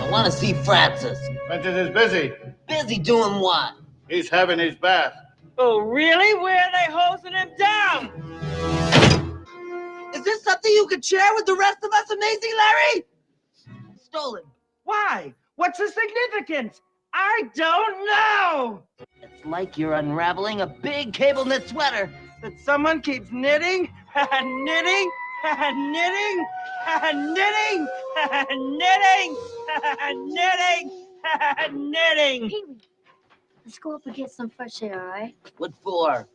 I want to see Francis. Francis is busy. Busy doing what? He's having his bath. Oh, really? Where are they hosing him down? Is this something you could share with the rest of us, Amazing Larry? Stolen. Why? What's the significance? I don't know. It's like you're unraveling a big cable knit sweater. That someone keeps knitting and knitting and knitting and knitting Knitting! Knitting! Knitting! Pee-wee, let's go up and get some fresh air, all right? What for?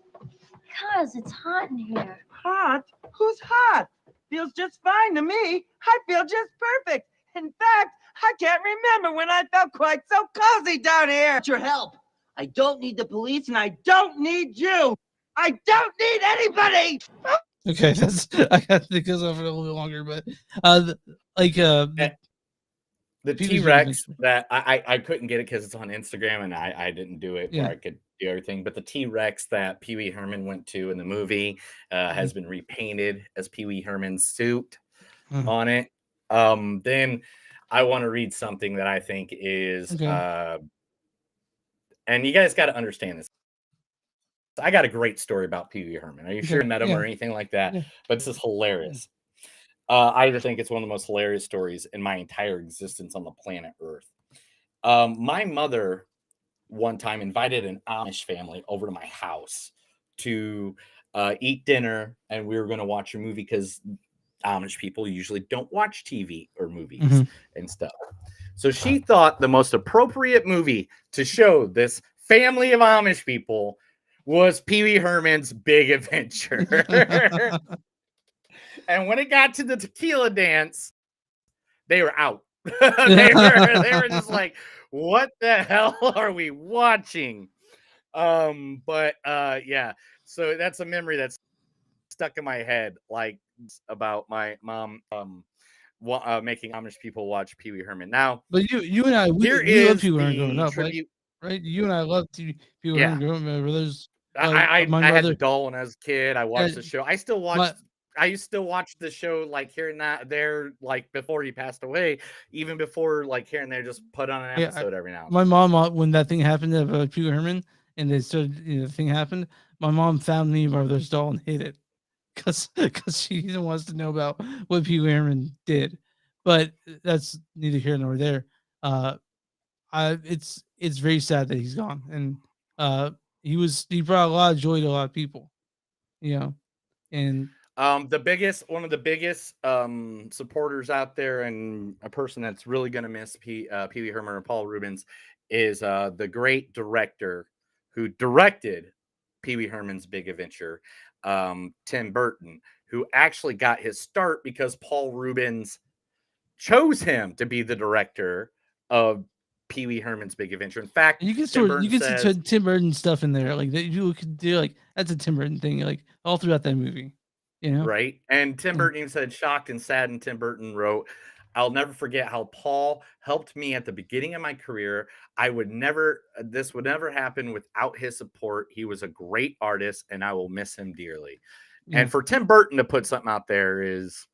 Because it's hot in here. Hot? Who's hot? Feels just fine to me. I feel just perfect. In fact, I can't remember when I felt quite so cozy down here. Your help. I don't need the police and I don't need you. I don't need anybody. Okay, that's I got to think this over a little bit longer, but the Pee-wee's T-Rex really- that I couldn't get it because it's on Instagram and I didn't do it Yeah. where I could do everything. But the T-Rex that Pee Wee Herman went to in the movie has been repainted as Pee Wee Herman's suit on it. Then I want to read something that I think is and you guys got to understand this. I got a great story about Pee Wee Herman. Are you sure you met him or anything like that? Yeah. But this is hilarious. I just think it's one of the most hilarious stories in my entire existence on the planet Earth. My mother one time invited an Amish family over to my house to eat dinner, and we were going to watch a movie because Amish people usually don't watch TV or movies and stuff. So she thought the most appropriate movie to show this family of Amish people was Pee Wee Herman's Big Adventure. And when it got to the tequila dance, they were out. they were just like, what the hell are we watching? Yeah, so that's a memory that's stuck in my head, like about my mom making Amish people watch Pee Wee Herman. Now, but you and I, we love Pee Wee Herman growing up, right? You and I love Pee Wee Herman growing up. Remember, there's I my had mother. the doll when I was a kid. I watched the show. I still watch. I used to watch the show like here and there, like before he passed away, even before like here and there, just put on an episode every now and then. My mom, when that thing happened about Pee Wee Herman, and they started, the thing happened, my mom found me my brother's doll and hid it because she wants to know about what Pee Wee Herman did. But that's neither here nor there. It's very sad that he's gone, and he brought a lot of joy to a lot of people, and one of the biggest supporters out there, and a person that's really going to miss Pee Wee Herman and Paul Reubens is the great director who directed Pee Wee Herman's Big Adventure, Tim Burton, who actually got his start because Paul Reubens chose him to be the director of Pee Wee Herman's Big Adventure. In fact, you can see Tim Burton stuff in there, like that you could do, like that's a Tim Burton thing, like all throughout that movie, right? And Tim Burton even said, shocked and saddened, Tim Burton wrote, "I'll never forget how Paul helped me at the beginning of my career. This would never happen without his support. He was a great artist, and I will miss him dearly." And for Tim Burton to put something out there is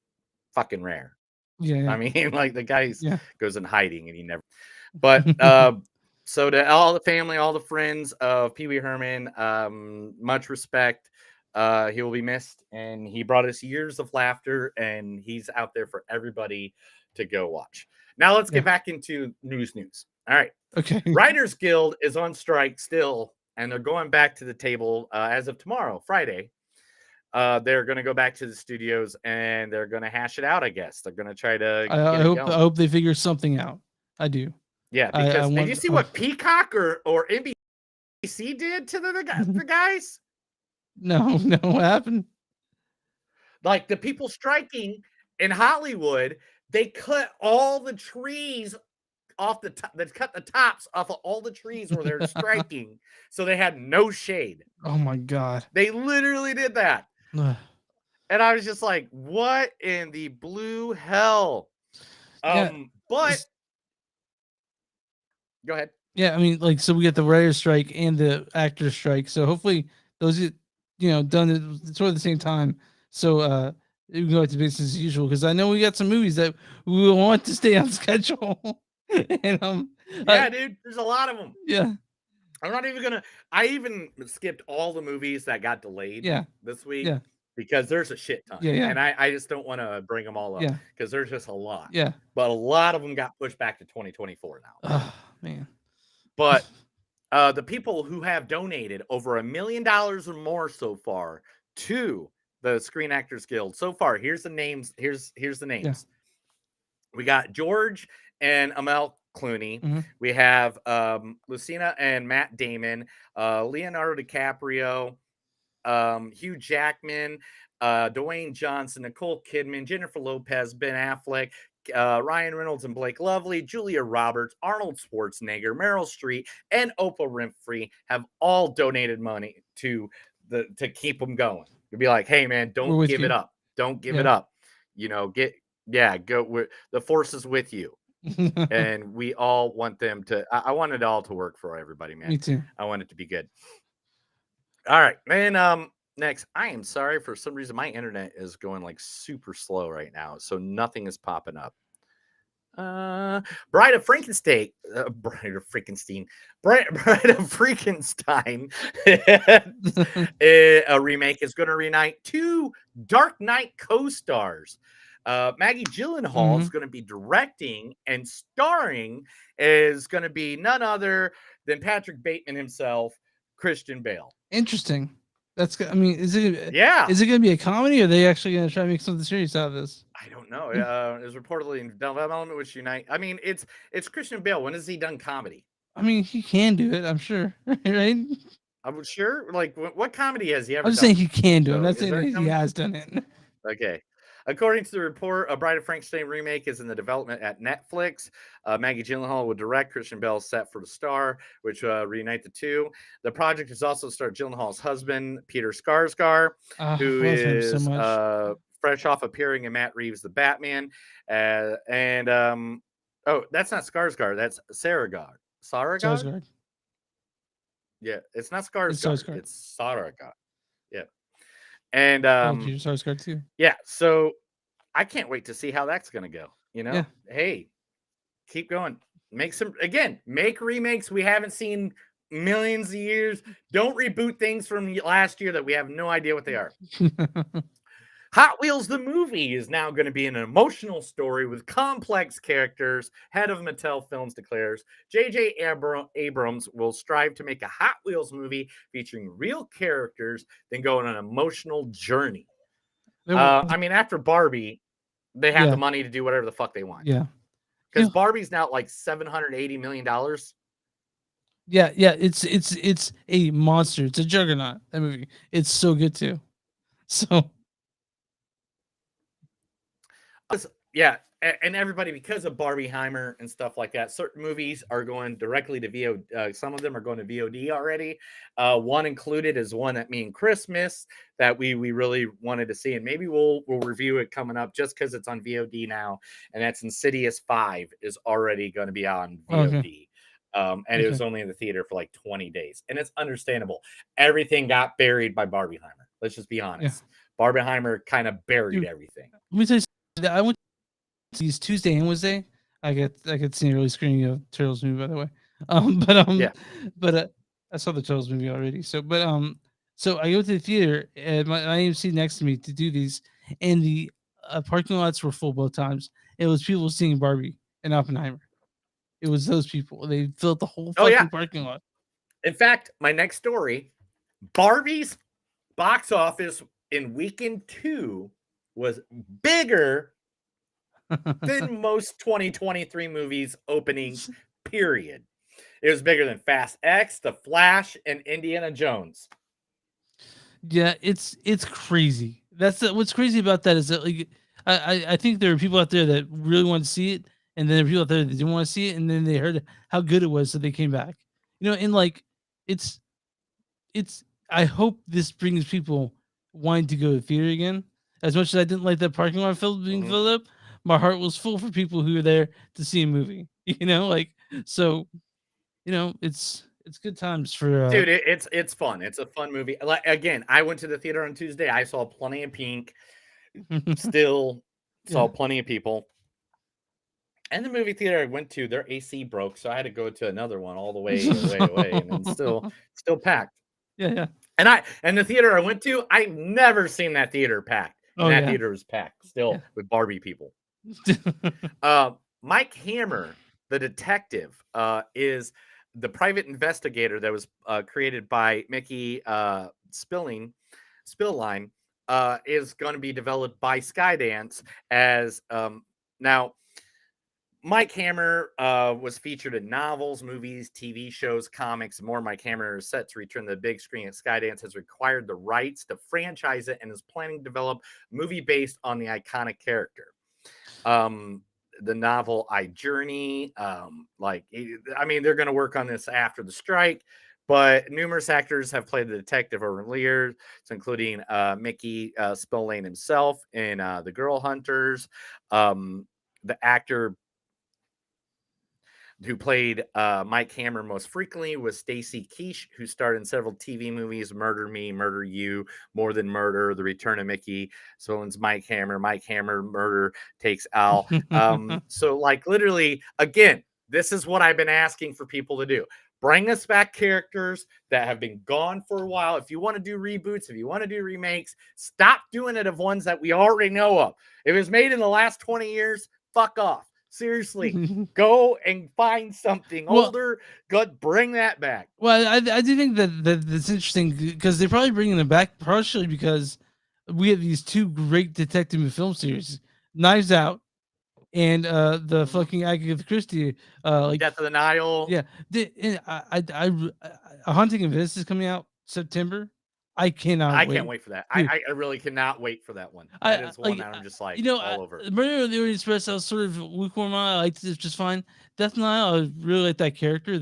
fucking rare. Yeah. I mean, like the guy goes in hiding and he never. But so to all the family, all the friends of Pee Wee Herman, much respect. He will be missed, and he brought us years of laughter, and he's out there for everybody to go watch. Now let's get back into news. All right. Okay. Writers Guild is on strike still, and they're going back to the table as of tomorrow, Friday. They're going to go back to the studios and they're going to hash it out. I guess they're going to try to. I hope they figure something out. I do. Yeah, because did you see what Peacock or NBC did to the guys? No, what happened? Like the people striking in Hollywood, they cut all the trees off the top. They cut the tops off of all the trees where they're striking, so they had no shade. Oh my god! They literally did that. And I was just like, what in the blue hell? But go ahead. Yeah, I mean, like, so we get the writer's strike and the actor's strike. So hopefully those get, done at sort of the same time. So we can go back to business as usual, because I know we got some movies that we want to stay on schedule. And yeah, dude, there's a lot of them. Yeah. I'm not even gonna. I even skipped all the movies that got delayed. This week. Yeah. Because there's a shit ton. Yeah. And I just don't want to bring them all up. Yeah. Because there's just a lot. Yeah. But a lot of them got pushed back to 2024 now. Oh man. But the people who have donated over $1 million or more so far to the Screen Actors Guild so far. Here's the names. Here's the names. We got George and Amel Clooney. Mhm. We have Lucina and Matt Damon, Leonardo DiCaprio, Hugh Jackman, Dwayne Johnson, Nicole Kidman, Jennifer Lopez, Ben Affleck, Ryan Reynolds and Blake Lively, Julia Roberts, Arnold Schwarzenegger, Meryl Streep, and Oprah Winfrey have all donated money to keep them going. You'll be like, hey man, We're don't with give it you. up. Don't give it Yeah. up. Go. The force is with you. And we all want them to. I want it all to work for everybody, man. Me too. I want it to be good. All right, man. Next, I am sorry, for some reason my internet is going like super slow right now, so nothing is popping up. Bride of Frankenstein, Bride of Frankenstein, Bride of Frankenstein, a remake is going to reunite two Dark Knight co-stars. Maggie Gyllenhaal is going to be directing, and starring is going to be none other than Patrick Bateman himself, Christian Bale. Interesting. That's good. I mean, is it Yeah. Is it going to be a comedy, or are they actually going to try to make something serious out of this? I don't know. It was reportedly in development, which unite. I mean, it's Christian Bale. When has he done comedy? I mean, he can do it. I'm sure, right? I'm sure. Like, what comedy has he ever I'm just done? saying he can do it. I'm So, not is saying there that he comedy? has done it. Okay. According to the report, a Bride of Frankenstein remake is in the development at Netflix. Maggie Gyllenhaal will direct. Christian Bale set for the star, which reunite the two. The project is also starred Gyllenhaal's husband, Peter Skarsgård, who Love him so is much. fresh off appearing in Matt Reeves' The Batman. Oh, that's not Skarsgård. That's Saragod. Saragod? Skarsgård. Yeah, it's not It's Skarsgård. Skarsgård. It's Saragod. Yeah. And Oh, Peter Skarsgård too. yeah, so I can't wait to see how that's going to go. Yeah. Hey, keep going. Make remakes we haven't seen millions of years. Don't reboot things from last year that we have no idea what they are. Hot Wheels the movie is now going to be an emotional story with complex characters. Head of Mattel Films declares J.J. Abrams will strive to make a Hot Wheels movie featuring real characters, then go on an emotional journey. I mean, after Barbie, they have Yeah. the money to do whatever the fuck they want. Yeah. Because Barbie's now like $780 million. Yeah, it's a monster. It's a juggernaut. That movie. It's so good too. So Yeah, and everybody, because of Barbieheimer and stuff like that, certain movies are going directly to VOD. Some of them are going to VOD already. One included is one at Me and Christmas that we really wanted to see, and maybe we'll review it coming up just because it's on VOD now. And that's Insidious 5 is already going to be on VOD. Okay. And it was only in the theater for like 20 days, and it's understandable. Everything got buried by Barbieheimer. Let's just be honest. Barbieheimer kind of buried everything. Let me tell you something. I went to these Tuesday and Wednesday. I could see an early screening of Turtles movie, by the way. But I saw the Turtles movie already. So I go to the theater, and my AMC next to me to do these, and the parking lots were full both times. It was people seeing Barbie and Oppenheimer. It was those people. They filled the whole fucking parking lot. In fact, my next story, Barbie's box office in weekend 2 was bigger than most 2023 movies openings, period. It was bigger than Fast X, The Flash, and Indiana Jones. Yeah, it's crazy. What's crazy about that is that, like, I think there are people out there that really want to see it, and then there are people out there that didn't want to see it, and then they heard how good it was, so they came back. And like it's I hope this brings people wanting to go to the theater again. As much as I didn't like that parking lot being filled up, my heart was full for people who were there to see a movie. It's good times for Dude, it's fun. It's a fun movie. Like, again, I went to the theater on Tuesday. I saw plenty of pink. Still saw plenty of people. And the movie theater I went to, their AC broke, so I had to go to another one all the way away, and then still packed. Yeah. And the theater I went to, I've never seen that theater packed. And that theater was packed still with Barbie people. Mike Hammer, the detective, is the private investigator that was created by Mickey Spillane, is going to be developed by Skydance as now. Mike Hammer was featured in novels, movies, TV shows, comics, and more. Mike Hammer is set to return to the big screen at Skydance, has acquired the rights to franchise it, and is planning to develop a movie based on the iconic character. The novel I Journey, I mean, they're going to work on this after the strike, but numerous actors have played the detective over the years, including Mickey Spillane himself in The Girl Hunters. The actor who played Mike Hammer most frequently was Stacy Keach, who starred in several TV movies: Murder Me, Murder You, More Than Murder, The Return of Mickey. So it's Mike Hammer, Murder Takes Al. So like literally, again, this is what I've been asking for people to do. Bring us back characters that have been gone for a while. If you want to do reboots, if you want to do remakes, stop doing it of ones that we already know of. If it was made in the last 20 years, fuck off. Seriously, go and find something older. Good, bring that back. Well, I do think that's interesting because they're probably bringing it back partially because we have these two great detective film series, Knives Out and the fucking Agatha Christie, like Death of the Nile. Yeah, A Haunting of Venice is coming out September. I cannot. I can't wait for that. I really cannot wait for that one. That is one that I'm just like all over. Murder on the Orient Express, I was sort of lukewarm on. I liked it just fine. Death Nile, I really like that character.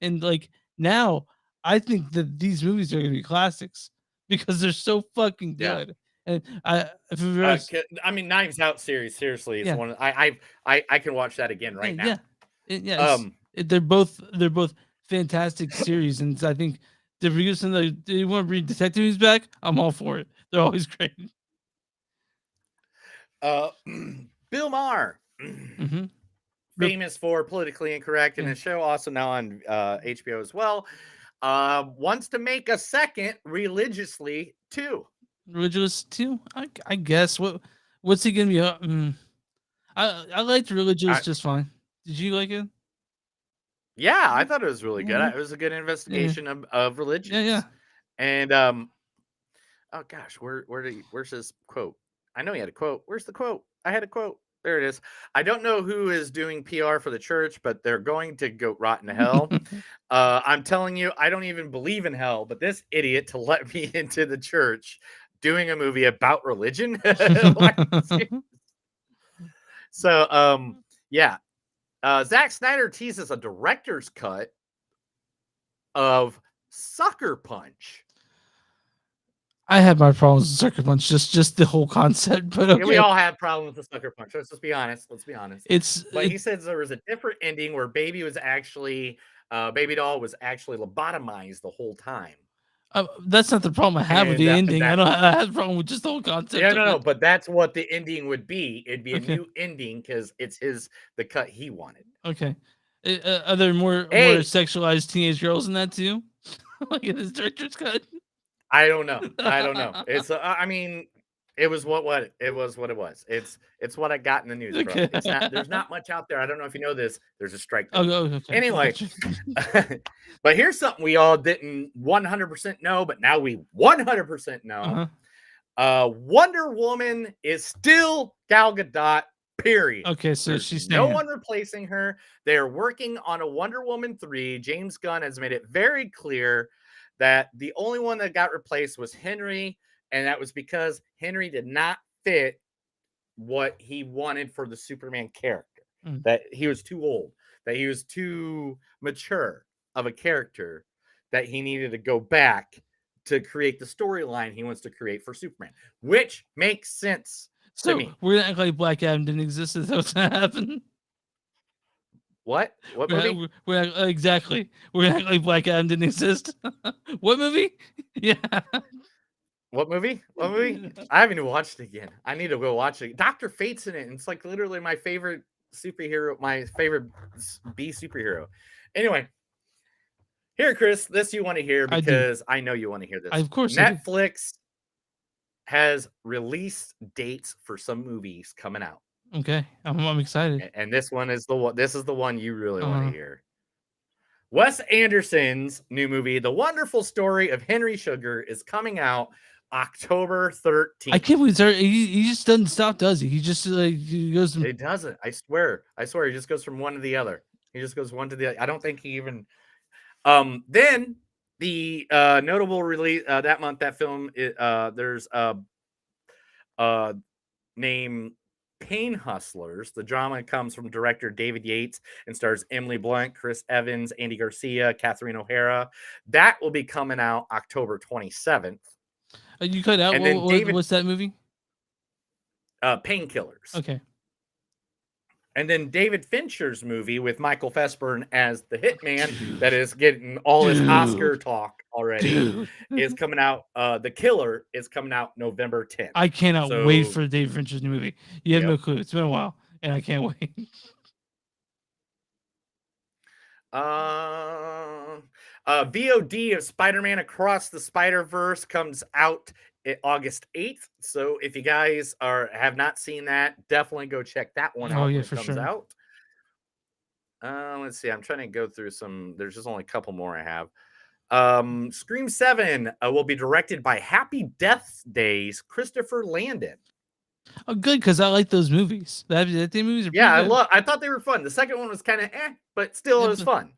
And like now, I think that these movies are gonna be classics because they're so fucking good. And I mean, Knives Out series, seriously, is one. I can watch that again right now. They're both fantastic series, and I think they're producing they want to bring detective movies back. I'm all for it. They're always great. Bill Maher, famous for Politically Incorrect in his show, also now on HBO as well, wants to make a second Religiously 2. Religious 2? I guess. What's he gonna be? I liked Religious just fine. Did you like it? Yeah, I thought it was really good. It was a good investigation of religions. Yeah. And oh gosh, where's his quote? I know he had a quote. Where's the quote? I had a quote. There it is. I don't know who is doing PR for the church, but they're going to go rot in hell. I'm telling you, I don't even believe in hell, but this idiot to let me into the church doing a movie about religion. So yeah. Zack Snyder teases a director's cut of Sucker Punch. I have my problems with Sucker Punch, just the whole concept. But okay. Yeah, we all have problems with Sucker Punch. Let's just be honest. Let's be honest. But he says there was a different ending where Baby Doll was actually lobotomized the whole time. That's not the problem I have with the ending. I have a problem with just the whole concept. Yeah, no, but that's what the ending would be. It'd be a new ending because it's the cut he wanted. Okay. Are there more sexualized teenage girls in that too? Like in his director's cut? I don't know. It's I mean, it was what it was. It's what I got in the news. Okay. Bro. There's not much out there. I don't know if you know this. There's a strike. Okay. Anyway, but here's something we all didn't 100% know, but now we 100% know. Wonder Woman is still Gal Gadot. Period. Okay, so she's no one replacing her. They're working on a Wonder Woman 3. James Gunn has made it very clear that the only one that got replaced was Henry, and that was because Henry did not fit what he wanted for the Superman character. That he was too old, that he was too mature of a character, that he needed to go back to create the storyline he wants to create for Superman, which makes sense to me. We're gonna act like Black Adam didn't exist. Is that what's gonna happen? What movie? Exactly. We're gonna act like Black Adam didn't exist. What movie? Yeah. What movie? I haven't even watched it again. I need to go watch it. Dr. Fate's in it, and it's like literally my favorite superhero, my favorite B superhero. Anyway, here, Chris, this you want to hear because I know you want to hear this. Of course. Netflix has release dates for some movies coming out. Okay, I'm excited. And this one is the one. This is the one you really want to hear. Wes Anderson's new movie, The Wonderful Story of Henry Sugar, is coming out October 13th. I can't believe he just doesn't stop, does he? He just he goes. It doesn't. I swear. He just goes from one to the other. He just goes one to the other. I don't think he even. Then the notable release that month, that film, there's named Pain Hustlers. The drama comes from director David Yates and stars Emily Blunt, Chris Evans, Andy Garcia, Catherine O'Hara. That will be coming out October 27th. You cut out. What's that movie? Painkillers. Okay. And then David Fincher's movie with Michael Fassbender as the hitman that is getting all his Oscar talk already is coming out. The Killer is coming out November 10th. I cannot wait for David Fincher's new movie. You have no clue. It's been a while, and I can't wait. VOD of Spider-Man Across the Spider-Verse comes out August 8th. So if you guys have not seen that, definitely go check that one out when it comes out. Let's see. I'm trying to go through some. There's just only a couple more I have. Scream 7 will be directed by Happy Death Days Christopher Landon. Oh, good, because I like those movies. The movies are I thought they were fun. The second one was kind of but still it was fun.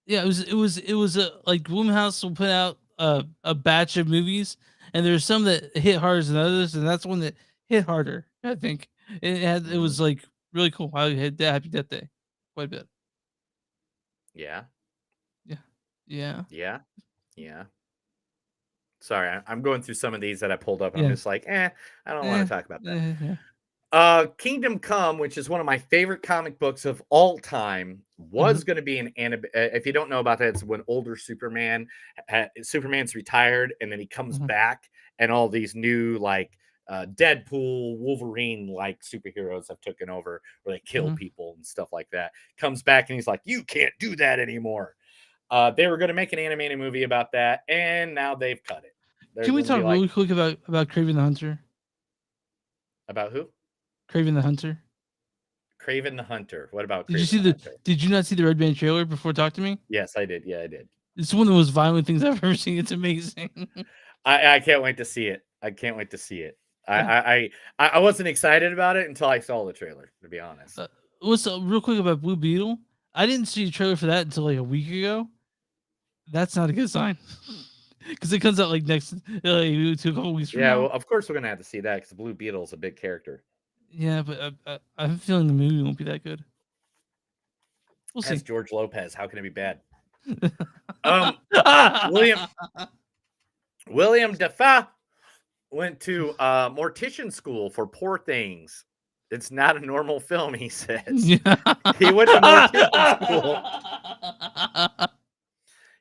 Yeah, it was like Blumhouse will put out a batch of movies, and there's some that hit harder than others, and that's one that hit harder. I think it was like really cool. I had Happy Death Day quite a bit. Yeah. Sorry, I'm going through some of these that I pulled up. And I'm just like, I don't want to talk about that. Kingdom Come, which is one of my favorite comic books of all time, was going to be an anime. If you don't know about that, it's when older Superman's retired, and then he comes back, and all these new like Deadpool, Wolverine like superheroes have taken over, where they kill people and stuff like that. Comes back and he's like, "You can't do that anymore." They were going to make an animated movie about that, and now they've cut it. Can we talk really quick about Kraven the Hunter? About who? Kraven the Hunter. Kraven the Hunter. What about? Did you not see the Red Band trailer before Talk to Me? Yes, I did. Yeah, I did. It's one of the most violent things I've ever seen. It's amazing. I can't wait to see it. I wasn't excited about it until I saw the trailer, to be honest. What's real quick about Blue Beetle? I didn't see a trailer for that until like a week ago. That's not a good sign, because it comes out like next a couple weeks from now. Well, of course we're gonna have to see that because the Blue Beetle is a big character. Yeah, but I have a feeling the movie won't be that good. We'll see. George Lopez. How can it be bad? William Dafoe went to mortician school for Poor Things. It's not a normal film, he says. He went to mortician school.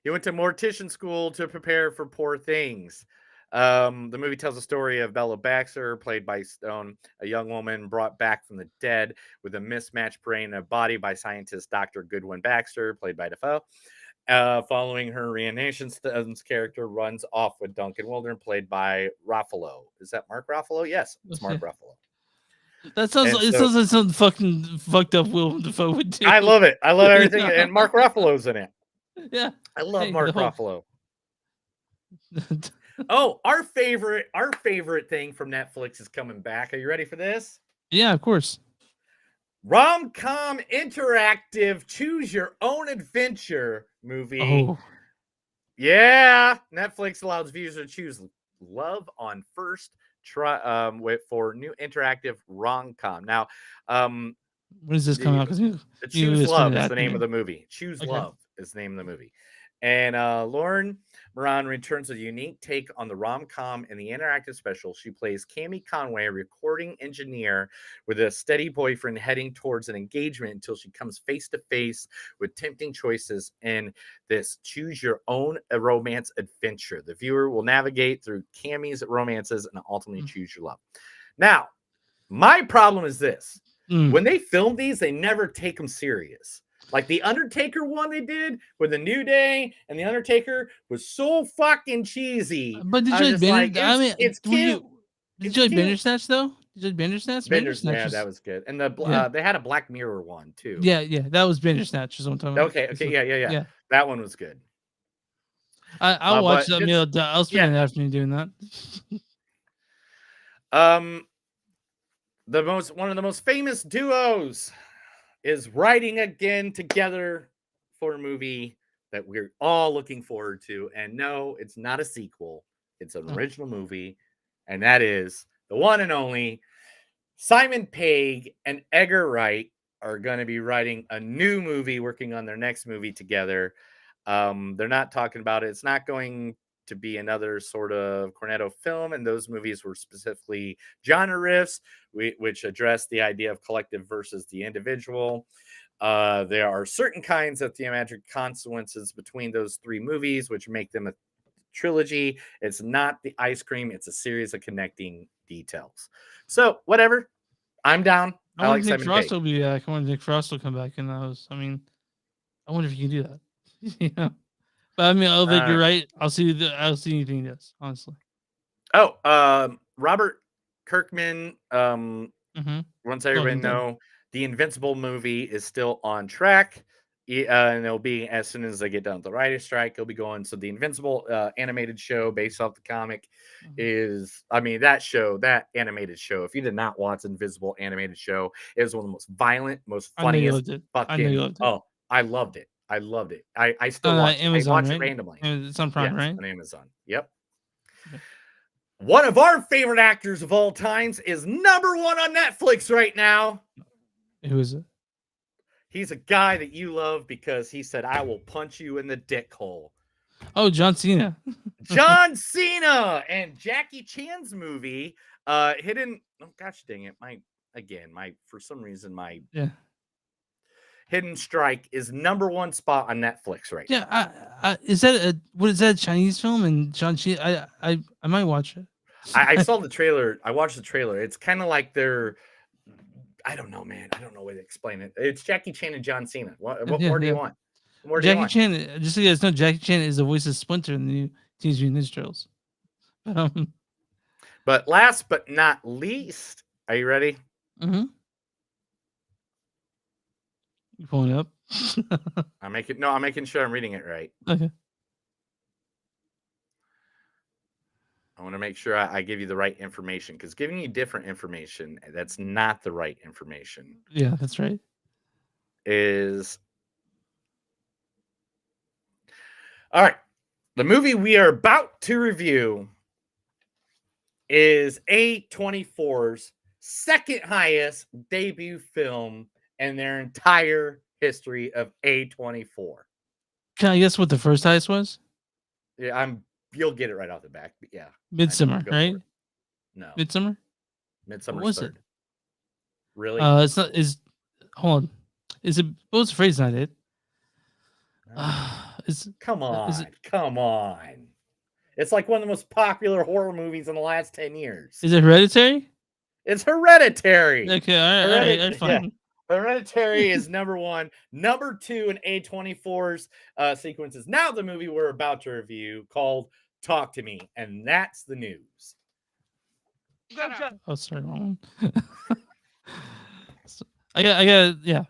He went to mortician school to prepare for Poor Things. The movie tells the story of Bella Baxter, played by Stone, a young woman brought back from the dead with a mismatched brain and body by scientist Dr. Goodwin Baxter, played by Dafoe. Following her reanimation, Stone's character runs off with Duncan Wildern, played by Ruffalo. Is that Mark Ruffalo? Yes, it's Mark Ruffalo. That sounds like something fucking fucked up Willem Dafoe would do. I love it. I love everything, and Mark Ruffalo's in it. Yeah, I love Mark Ruffalo. Oh, our favorite thing from Netflix is coming back. Are you ready for this? Yeah, of course. Rom-com interactive choose your own adventure movie. Oh. Yeah, Netflix allows viewers to choose love on first try for new interactive rom-com. Now, when does this come out? Choose Love is the name of the movie. Choose Love is the name of the movie. And Lauren Moran returns with a unique take on the rom-com in the interactive special. She plays Cammie Conway, a recording engineer with a steady boyfriend heading towards an engagement until she comes face-to-face with tempting choices in this choose your own romance adventure. The viewer will navigate through Cammie's romances and ultimately choose your love. Now, my problem is this. When they film these, they never take them serious. Like the Undertaker one they did with the New Day and the Undertaker was so fucking cheesy. But did you like it's cute. Did you like Bandersnatch though? Did you like Bandersnatch? Yeah, that was good. And they had a Black Mirror one too. Yeah, that was Bandersnatch. Is what I'm talking about. Okay, yeah. That one was good. I'll watch that meal. I'll spend an afternoon doing that. One of the most famous duos is writing again together for a movie that we're all looking forward to. And no, it's not a sequel. It's an original movie, and that is the one and only Simon Pegg and Edgar Wright are going to be writing a new movie, working on their next movie together. They're not talking about it. It's not going to be another sort of Cornetto film, and those movies were specifically genre riffs, which address the idea of collective versus the individual. There are certain kinds of thematic consequences between those three movies, which make them a trilogy. It's not the ice cream, it's a series of connecting details. So, whatever. I'm down. I wonder like if Nick Simon Frost Pegg. will be back. I wonder if Nick Frost will come back in those. I mean, I wonder if he can do that. you know, but I mean, I think you're right. I'll see anything he does. Honestly. Robert Kirkman. Mm-hmm. Once everybody know, the Invincible movie is still on track. And it'll be as soon as they get done with the writer's strike, it'll be going. So the Invincible animated show based off the comic is, I mean, that animated show, if you did not watch Invincible animated show, it was one of the most violent, most funniest fucking. Oh, I loved it. I loved it. I still watch Amazon, it. I watch right? it randomly. It's on Prime, right? On Amazon. Yep. Okay. One of our favorite actors of all times is number one on Netflix right now. Who is it? He's a guy that you love because he said, "I will punch you in the dick hole." Oh, John Cena. John Cena and Jackie Chan's movie, Hidden. Oh gosh, dang it! For some reason my Hidden Strike is number one spot on Netflix right now. Yeah, is that a Chinese film? And John Cena, I might watch it. I saw the trailer. I watched the trailer. It's kind of like they're. I don't know, man. I don't know way to explain it. It's Jackie Chan and John Cena. What more do you want? Jackie Chan, just so you guys know, Jackie Chan is the voice of Splinter in the new Teenage Mutant Ninja Turtles. But last but not least, are you ready? Mm-hmm. You pulling it up? I'm making sure I'm reading it right. Okay. I want to make sure I give you the right information, because giving you different information that's not the right information. Yeah, that's right. All right. The movie we are about to review is A24's second highest debut film in their entire history of A24. Can I guess what the first highest was? Yeah, you'll get it right off the back. But yeah. Midsummer, right? No. Midsummer? Midsummer. What was it? Really? It's not. Hold on. Is it? What was the phrase? Not it. Come on. It's like one of the most popular horror movies in the last 10 years. Is it Hereditary? It's Hereditary. Okay, all right, fine. Yeah. Hereditary is number one. Number two in A24's sequences. Now the movie we're about to review called Talk to Me, and that's the news. Oh, sorry, wrong one. I got, yeah.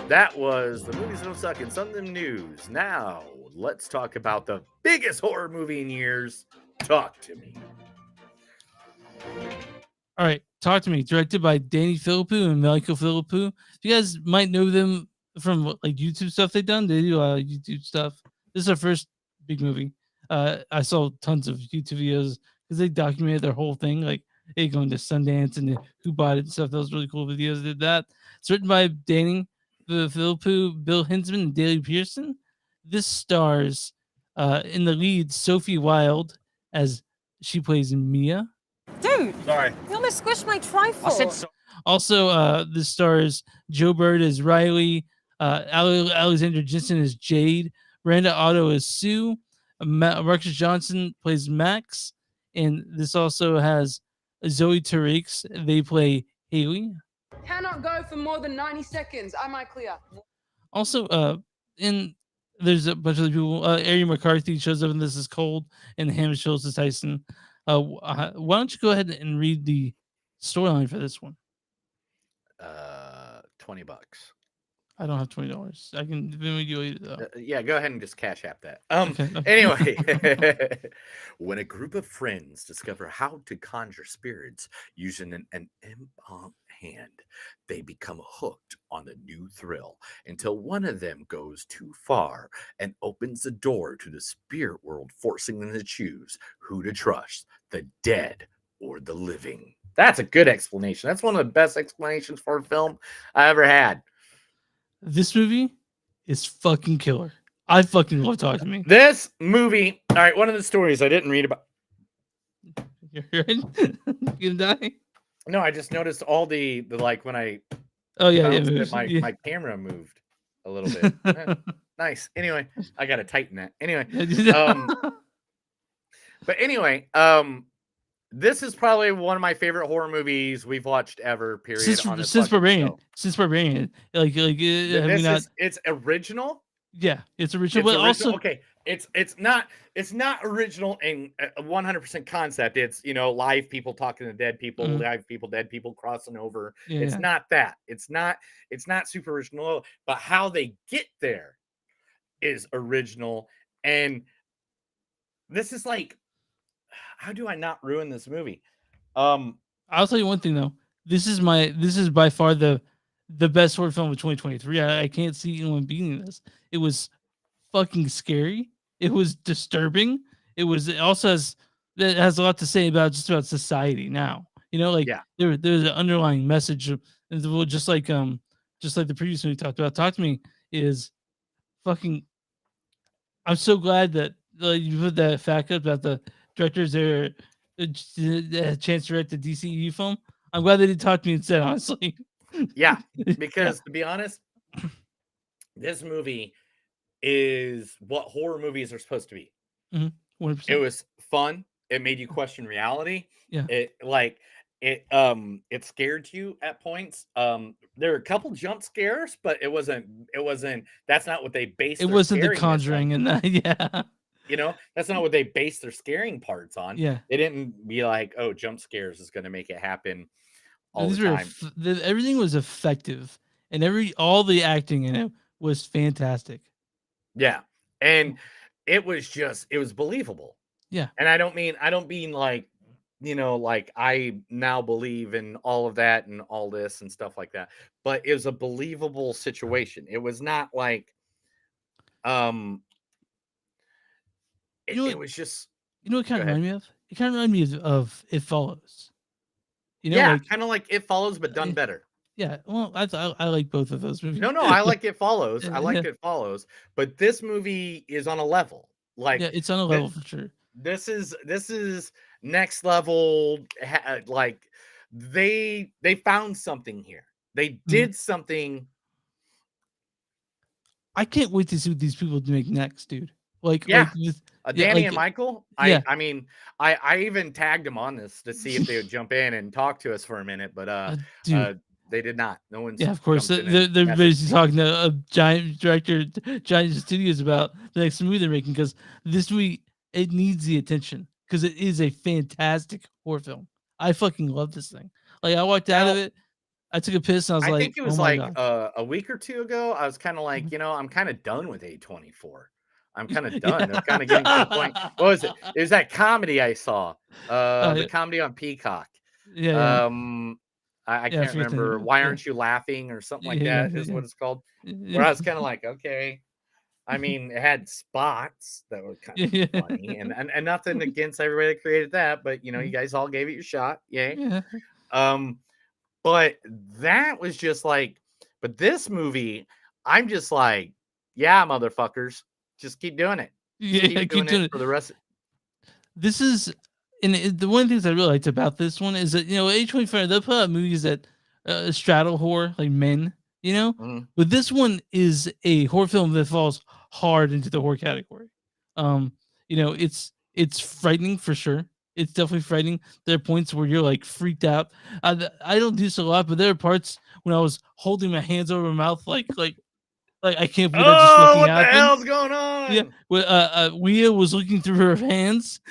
That was the movies don't suck and some of them news. Now let's talk about the biggest horror movie in years. Talk to Me. All right, Talk to Me, directed by Danny Philippou and Michael Philippou. You guys might know them from like YouTube stuff they've done. They do YouTube stuff. This is their first big movie. I saw tons of YouTube videos because they documented their whole thing, like they going to Sundance and who bought it and stuff. Those really cool videos. Did that. It's written by Danny Philippou, Bill Hinsman, and Daley Pearson. This stars in the lead Sophie Wilde as she plays Mia. Dude, sorry, you almost squished my trifle. Also, this stars Joe Bird as Riley, Alexander Jensen as Jade, Miranda Otto as Sue, Marcus Johnson plays Max, and this also has Zoe Tariq. They play Haley. Cannot go for more than 90 seconds. Am I clear? Also, there's a bunch of other people. Ari McCarthy shows up in This Is Cold, and Hannah Schultz as Tyson. Why don't you go ahead and read the storyline for this one? $20. I don't have $20. I can immediately. Yeah, go ahead and just cash app that. Okay. Anyway, when a group of friends discover how to conjure spirits using an imp hand, they become hooked on the new thrill until one of them goes too far and opens the door to the spirit world, forcing them to choose who to trust, the dead or the living. That's a good explanation. That's one of the best explanations for a film I ever had. This movie is fucking killer. I fucking love Talk to Me. This movie, all right, one of the stories I didn't read about. You're gonna die? No, I just noticed all the like when I Oh yeah, bounced yeah, it, my camera moved a little bit. Nice. Anyway, I gotta tighten that. Anyway, but anyway, this is probably one of my favorite horror movies we've watched ever. Period. Since Barbarian, like it's original. Yeah, it's original, but also okay. It's not original in 100% concept. It's live people talking to dead people, live people, dead people crossing over. Yeah, it's not that. It's not super original, but how they get there is original. And this is like, how do I not ruin this movie? I'll tell you one thing though. This is by far the best horror film of 2023. I can't see anyone beating this. It was fucking scary. It was disturbing. It also has a lot to say about just about society now. There's an underlying message of, just like the previous one we talked about. Talk to Me is fucking. I'm so glad that you put that fact up about the directors there a chance to direct the DCEU film. I'm glad they did Talk to Me instead, honestly. Yeah, because to be honest, this movie is what horror movies are supposed to be. 100%. It was fun. It made you question reality. Yeah. It scared you at points. There were a couple jump scares, but it wasn't that's not what they based it wasn't The Conjuring in that. Yeah. That's not what they based their scaring parts on. Yeah. They didn't be like, oh, jump scares is going to make it happen all the time. Everything was effective, and all the acting in it was fantastic. Yeah. And it was believable. Yeah. And I don't mean like, like I now believe in all of that and all this and stuff like that, but it was a believable situation. It was not like, it was just, what kind of reminded me of? It kind of reminded me of It Follows. kind of like It Follows, but done better. Yeah, well, I like both of those movies. No, I like It Follows. I like It Follows, but this movie is on a level. Like, yeah, it's on a level for sure. This is next level. Like they found something here. They did something. I can't wait to see what these people make next, dude. Danny and Michael. I mean, I even tagged them on this to see if they would jump in and talk to us for a minute, but they did not. No one's. Yeah, of course. They're basically talking to a giant director, giant studios about the next movie they're making, because this movie, it needs the attention because it is a fantastic horror film. I fucking love this thing. Like, I walked out of it, I took a piss, and I was like, I think it was oh like God. a week or two ago. I was kind of like, I'm kind of done with A24. I'm kind of done. They're kind of getting to the point. What was it? It was that comedy I saw. The comedy on Peacock. Yeah. I can't remember. Why Aren't You Laughing or something like that is what it's called. Where I was kind of like, okay. I mean, it had spots that were kind of funny, and nothing against everybody that created that, but you guys all gave it your shot. Yay. Yeah. But that was just like, but this movie, I'm just like, yeah, motherfuckers, just keep doing it. Keep doing it for the rest. This is, and the one of the things I really liked about this one is that A24, they'll put out movies that straddle horror, like Men, but this one is a horror film that falls hard into the horror category. It's frightening for sure. It's definitely frightening. There are points where you're like freaked out. I don't do this a lot, but there are parts when I was holding my hands over my mouth, like I can't believe that just fucking what happened. the hell's going on? Yeah, Leah was looking through her hands.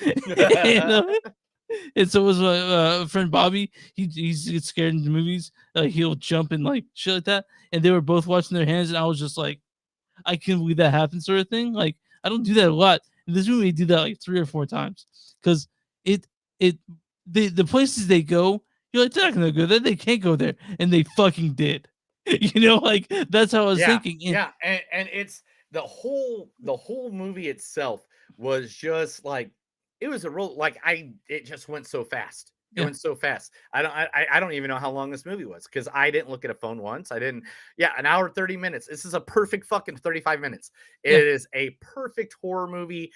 And so was my friend Bobby. He gets scared in the movies. Like he'll jump and like shit like that. And they were both watching their hands, and I was just like, I can't believe that happened, sort of thing. Like I don't do that a lot. In this movie, they do that like 3 or 4 times because it it the places they go, you're like they're not gonna go there. They can't go there, and they fucking did. Like that's how I was Yeah, thinking. yeah, and it's the whole movie itself was just like it was a real like it just went so fast. It Yeah. went so fast. I don't even know how long this movie was because I didn't look at a phone once. I didn't. Yeah, an hour 30 minutes. This is a perfect fucking 35 minutes. It Yeah. is a perfect horror movie.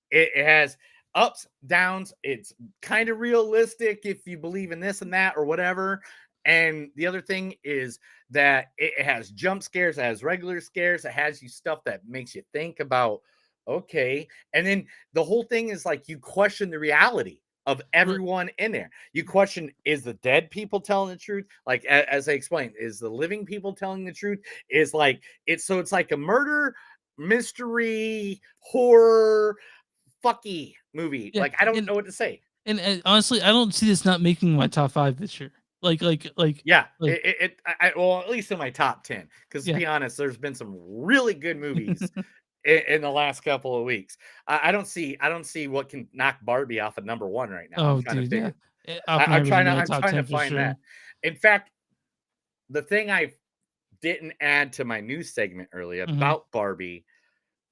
It has ups, downs. It's kind of realistic if you believe in this and that or whatever. And the other thing is that it has jump scares, it has regular scares, it has you stuff that makes you think about, okay. And then the whole thing is like you question the reality of everyone in there. You question, is the dead people telling the truth? Like as I explained, is the living people telling the truth? Is like it's like a murder mystery horror fucky movie. Yeah. Like I don't know what to say. And honestly, I don't see this not making my top 5 this year. Yeah, Like well, at least in my top 10. Because to yeah. be honest, there's been some really good movies in the last couple of weeks. I don't see what can knock Barbie off of number 1 right now. I'm Oh, trying to dude, yeah. figure. I'm Oppenheimer's trying in to my I'm top trying to 10 for find sure. that. In fact, the thing I didn't add to my news segment earlier Mhm. about Barbie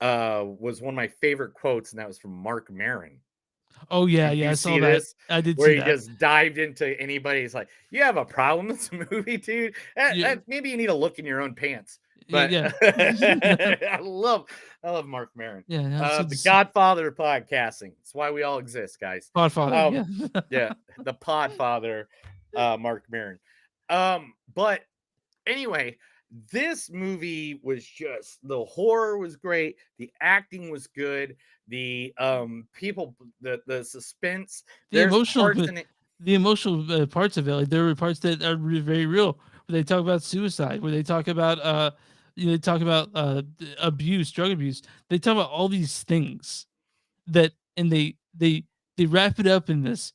was one of my favorite quotes, and that was from Mark Maron. Oh, yeah, Did yeah, you I see saw that. this? I did Where see he that. just dived into anybody. He's like, "You have a problem with this movie, dude? Yeah. Maybe you need to look in your own pants." But Yeah. I love Mark Maron. Yeah, no, so The this Godfather of podcasting. It's why we all exist, guys. Podfather, yeah. Yeah, the Podfather, Mark Maron. But anyway, this movie was just the horror was great, the acting was good, the people, the suspense. The There's emotional parts p in it. the emotional, parts of it, like, there were parts that are very real, where they talk about suicide, where they talk about, they talk about, abuse, drug abuse. They talk about all these things that and they wrap it up in this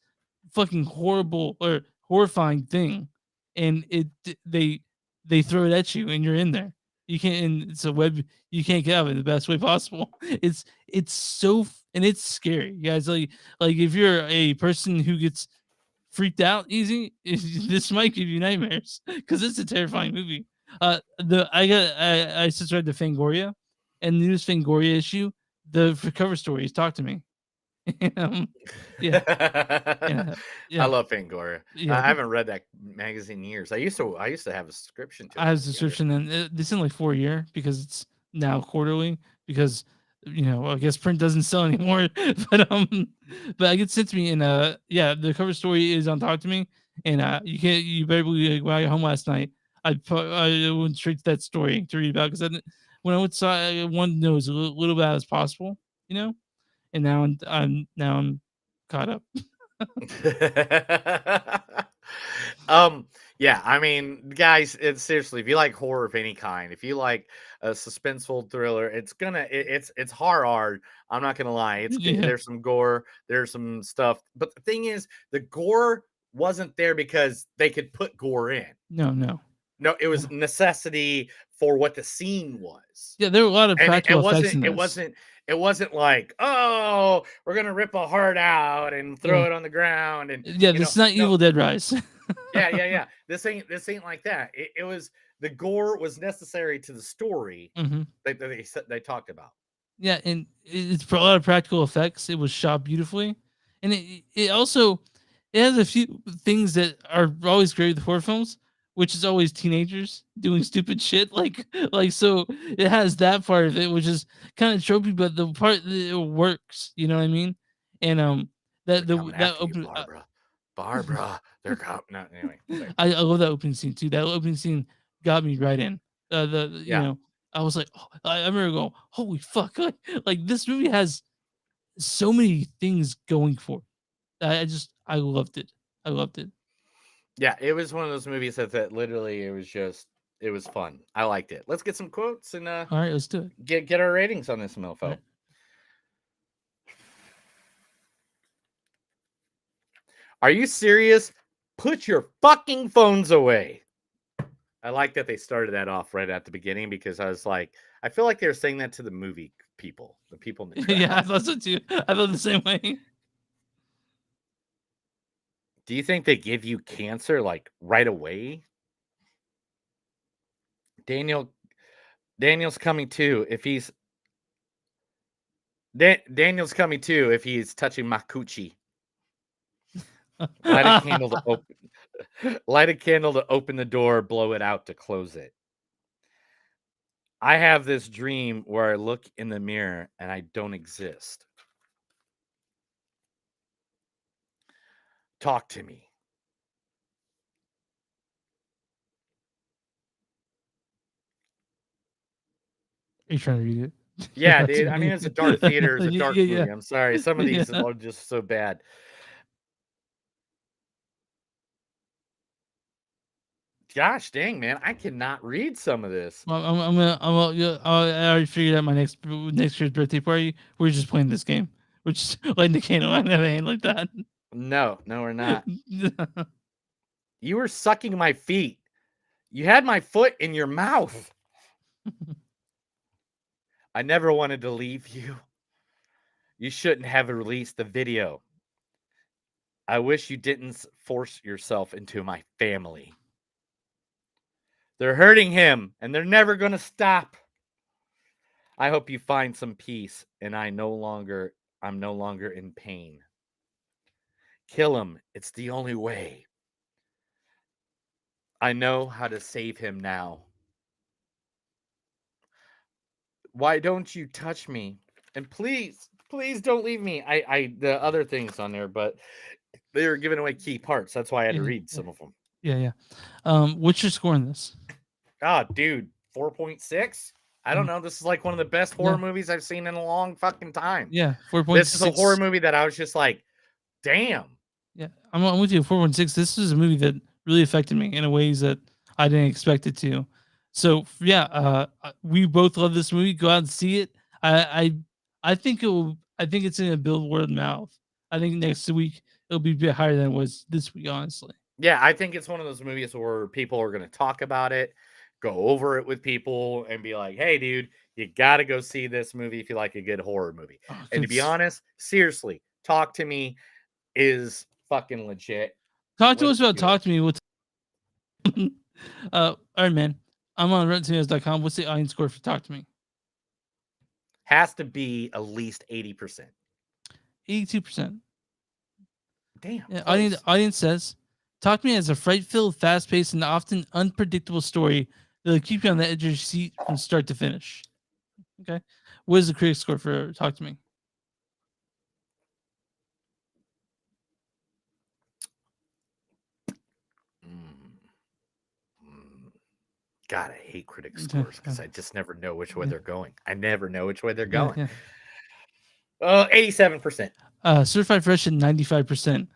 fucking horrible or horrifying thing, and they throw it at you, and you're in there. You can't, and it's a web you can't get out of it the best way possible. It's so and it's scary, guys. Like if you're a person who gets freaked out easy, this might give you nightmares because it's a terrifying movie. I subscribed to Fangoria, and the newest Fangoria issue, the cover story is "Talk to Me." um, yeah, yeah, I yeah, love Fangoria. yeah. I haven't read that magazine in years. I used to have a subscription to I it have a when I was younger. subscription, and it's in like 4 year because it's now quarterly because I guess print doesn't sell anymore. But I get sent to me, and yeah, the cover story is on Talk to Me, and you better believe when I got home last night, I went straight to that story to read about because when I went saw I wanted to know as little about as possible, you know, and now I'm caught up. um, yeah, I mean, guys, it's seriously, if you like horror of any kind, if you like a suspenseful thriller, it's hard. I'm not gonna lie. Yeah, There's some gore, there's some stuff, but the thing is, the gore wasn't there because they could put gore in. no, No, it was no. necessity for what the scene was. Yeah, there were a lot of And practical effects in this. it wasn't like, oh, we're gonna rip a heart out and Yeah. throw it on the ground and Yeah, this is not no, Evil Dead Rise. yeah. This ain't like that. It was the gore was necessary to the story Mhm. that they talked about. Yeah, and it's for a lot of practical effects. It was shot beautifully, and it also it has a few things that are always great with horror films, which is always teenagers doing stupid shit. Like so, it has that part of it, which is kind of tropey, but the part that it works. You know what I mean? And They're coming that after you, open. Barbara. Barbara, they're coming. No, anyway. Sorry. I love that opening scene too. That opening scene got me right in. Yeah. I was like, oh, I remember going, holy fuck! Like this movie has so many things going for it. I loved it. I loved it. Yeah, it was one of those movies that literally it was fun. I liked it. Let's get some quotes and All right, let's do it. get our ratings on this mofo. Right. Are you serious? Put your fucking phones away. I like that they started that off right at the beginning because I was like, I feel like they were saying that to the movie people, the people in the crowd. Yeah, I thought so too. I felt the same way. Do you think they give you cancer like right away? Daniel's coming too. If he's Daniel's coming too if he's touching my coochie. Light a candle to open. Light a candle to open the door. Blow it out to close it. I have this dream where I look in the mirror and I don't exist. Talk to me. Are you trying to read it? Yeah, dude. I mean, it's a dark theater. It's a dark Yeah. movie. I'm sorry. Some of these Yeah. are just so bad. Gosh dang, man. I cannot read some of this. Well, I already figured out my next year's birthday party. We're just playing this game. We're just lighting the candle and have a hand like that. No, we're not. You were sucking my feet. You had my foot in your mouth. I never wanted to leave you. You shouldn't have released the video. I wish you didn't force yourself into my family. They're hurting him, and they're never going to stop. I hope you find some peace, and I'm no longer in pain. Kill him. It's the only way. I know how to save him now. Why don't you touch me? And please don't leave me. The other things on there, but they were giving away key parts. That's why I had to read some of them. Yeah. What's your score in this? God, dude, 4.6. I don't know. This is like one of the best horror movies I've seen in a long fucking time. Yeah, 4.6. This is a horror movie that I was just like, damn. Yeah, I'm with you. 4.6. This is a movie that really affected me in ways that I didn't expect it to. So yeah, we both love this movie. Go out and see it. I think it will. I think it's gonna build word of mouth. I think next week it'll be a bit higher than it was this week. Honestly. Yeah, I think it's one of those movies where people are going to talk about it, go over it with people, and be like, "Hey, dude, you got to go see this movie if you like a good horror movie." And to be honest, seriously, Talk to Me is fucking legit. Talk to us about Talk to Me. All right, man. I'm on RottenTomatoes.com. What's the audience score for Talk to Me? Has to be at least 80%. 82%. Damn. Yeah, audience says, Talk to Me has a fright-filled, fast-paced, and often unpredictable story that'll keep you on the edge of your seat from start to finish. Okay. What is the critic score for Talk to Me? God, I hate critic scores because I just never know which way they're going. I never know which way they're going. 87%. Certified Fresh at 95%.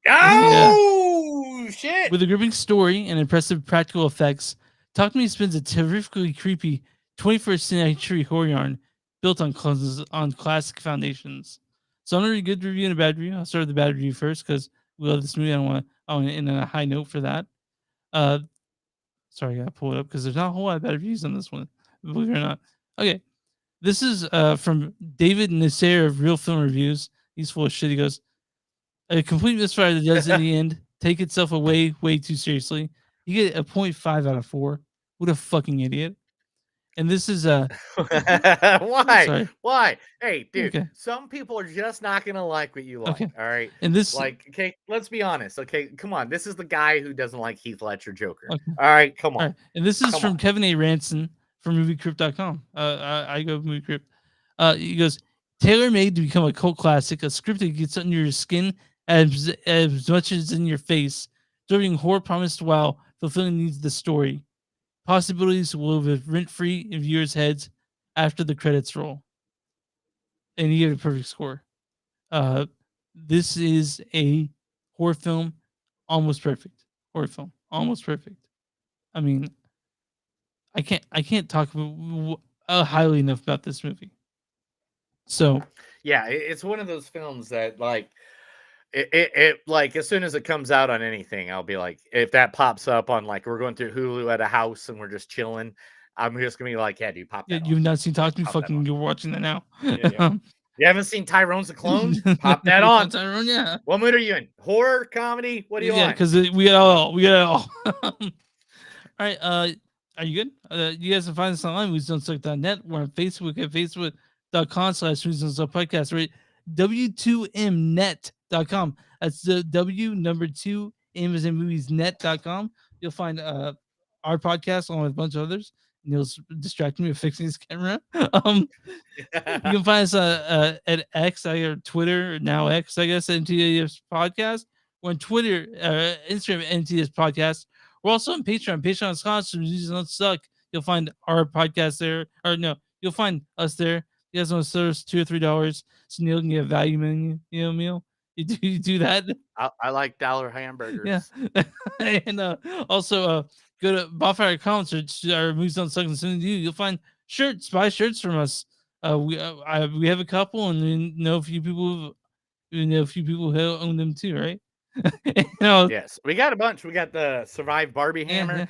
Oh, shit. With a gripping story and impressive practical effects, Talk to Me spins a terrifically creepy 21st century horror yarn built on classic foundations. So I'm going to read a good review and a bad review. I'll start with the bad review first because we love this movie. I want to end on a high note for that. Sorry, I got to pull it up because there's not a whole lot of bad reviews on this one, believe it or not. Okay. This is from David Nasser of Real Film Reviews. He's full of shit. He goes, a complete misfire that does in the end take itself away way too seriously. You get a 0.5 out of 4. What a fucking idiot. And this is why? Sorry. Why? Hey, dude, Okay. some people are just not gonna like what you like. Okay. All right. And this okay, let's be honest. Okay, come on. This is the guy who doesn't like Heath Ledger Joker. Okay. All right, come on. All right. And this is from Kevin A. Ranson from MovieCrypt.com. I go MovieCrypt. He goes, tailor made to become a cult classic, a script that gets under your skin as much as in your face, delivering horror promised while fulfilling the needs of the story. Possibilities will live rent free in viewers' heads after the credits roll. And you get a perfect score. This is a horror film, almost perfect. Horror film, almost perfect. I mean, I can't talk highly enough about this movie. So yeah, it's one of those films that like It like as soon as it comes out on anything, I'll be like, if that pops up on like we're going through Hulu at a house and we're just chilling, I'm just gonna be like, yeah, dude, pop Yeah, that you've on. not seen Talk to Me. Pop that Fucking, you're watching that now. Yeah. You haven't seen Tyrone's a clone? Pop that on. Tyrone, yeah. What mood are you in? Horror, comedy? What do you Yeah, want? because we got it all. We got it all. All right. Are you good? You guys can find us online, moviesdon'tsuck.net. We're on Facebook at facebook.com/moviesdon'tsuck podcast. Right. W2mnet.com. That's the W number 2 M as in movies net.com. You'll find our podcast along with a bunch of others. Neil's distracting me with fixing his camera. You can find us at X, or Twitter, or now X, I guess, MTS Podcast. We're on Twitter, Instagram, MTS Podcast. We're also on Patreon, Patreon.com/Movies Don't Suck. You'll find our podcast there. Or no, you'll find us there. You guys want to serve us $2 or $3 so Neil can get a value menu, meal. You do that. I like dollar hamburgers. Yeah. And also go to bonfire.com, search our Movies Don't Suck and send to you. You'll find shirts, buy shirts from us. We have a couple, and we know a few people. We know a few people who own them too, right? Yes, we got a bunch. We got the Survive Barbie Yeah, Hammer.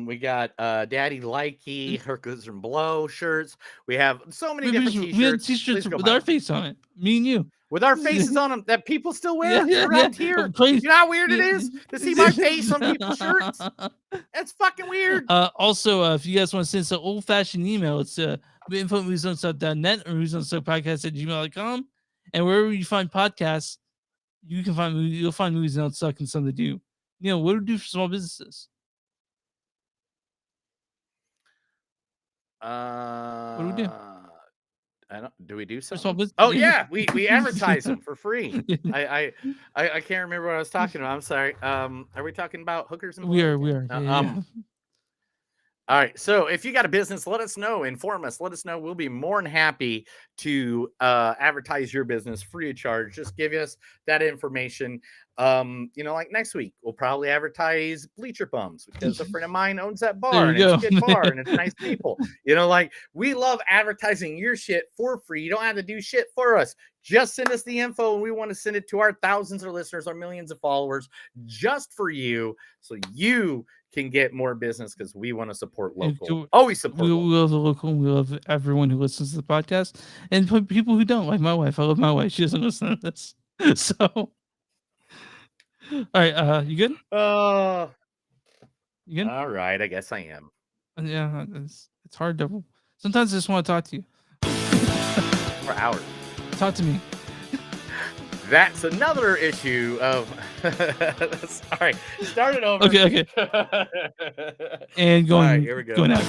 We got Daddy Likey, Hercules and Blow shirts. We have so many different t-shirts. We had t-shirts with our face on it. Me and you. With our faces on them that people still wear around here. Crazy. You know how weird it is to see my face on people's shirts? That's fucking weird. Also, if you guys want to send us an old-fashioned email, it's info@moviesdon'tsuck.net or moviesdon'tsuckpodcast@gmail.com. And wherever you find podcasts, you'll find Movies Don't Suck and something to do. What do we do for small businesses? What do we do? Do we do small something? business- Oh yeah, we advertise them for free. I can't remember what I was talking about. I'm sorry. Are we talking about hookers and We blow? are. Yeah. All right. So if you got a business, let us know. Inform us. Let us know. We'll be more than happy to advertise your business free of charge. Just give us that information. Like next week, we'll probably advertise Bleacher Bums because a friend of mine owns that bar and it's a good bar and it's nice people. We love advertising your shit for free. You don't have to do shit for us. Just send us the info and we want to send it to our thousands of listeners, our millions of followers, just for you, so you can get more business because we want to support local. Always support we local. love the local. We love everyone who listens to the podcast, and people who don't, like my wife. I love my wife. She doesn't listen to this. So, all right, you good? You good? All right, I guess I am. Yeah, it's hard to. Sometimes I just want to talk to you for hours. Talk to me. That's another issue of. All right, start it over. Okay. And going. All right, here we go. Going out.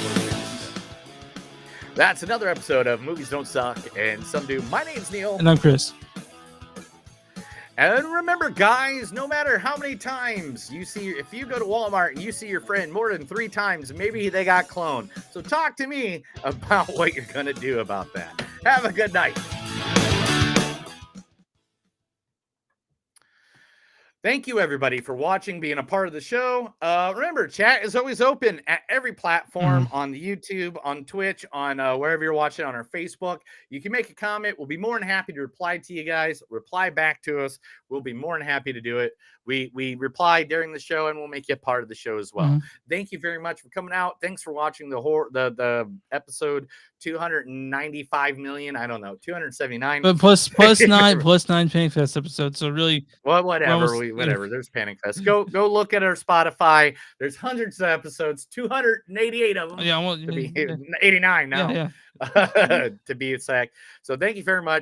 That's another episode of Movies Don't Suck and Some Do. My name's Neil. And I'm Chris. And remember, guys, no matter how many times if you go to Walmart and you see your friend more than 3 times, maybe they got cloned. So talk to me about what you're going to do about that. Have a good night. Thank you, everybody, for watching, being a part of the show. Remember, chat is always open at every platform, on the YouTube, on Twitch, on wherever you're watching, on our Facebook. You can make a comment. We'll be more than happy to reply to you guys. Reply back to us. We'll be more than happy to do it. We reply during the show, and we'll make you a part of the show as well. Thank you very much for coming out. Thanks for watching the episode 295 million. I don't know, 279. But plus 9 Panic Fest episodes. So really, well, whatever. There's Panic Fest. Go look at our Spotify. There's hundreds of episodes, 288 of them. Yeah, 89 now. Yeah. To be exact. So thank you very much.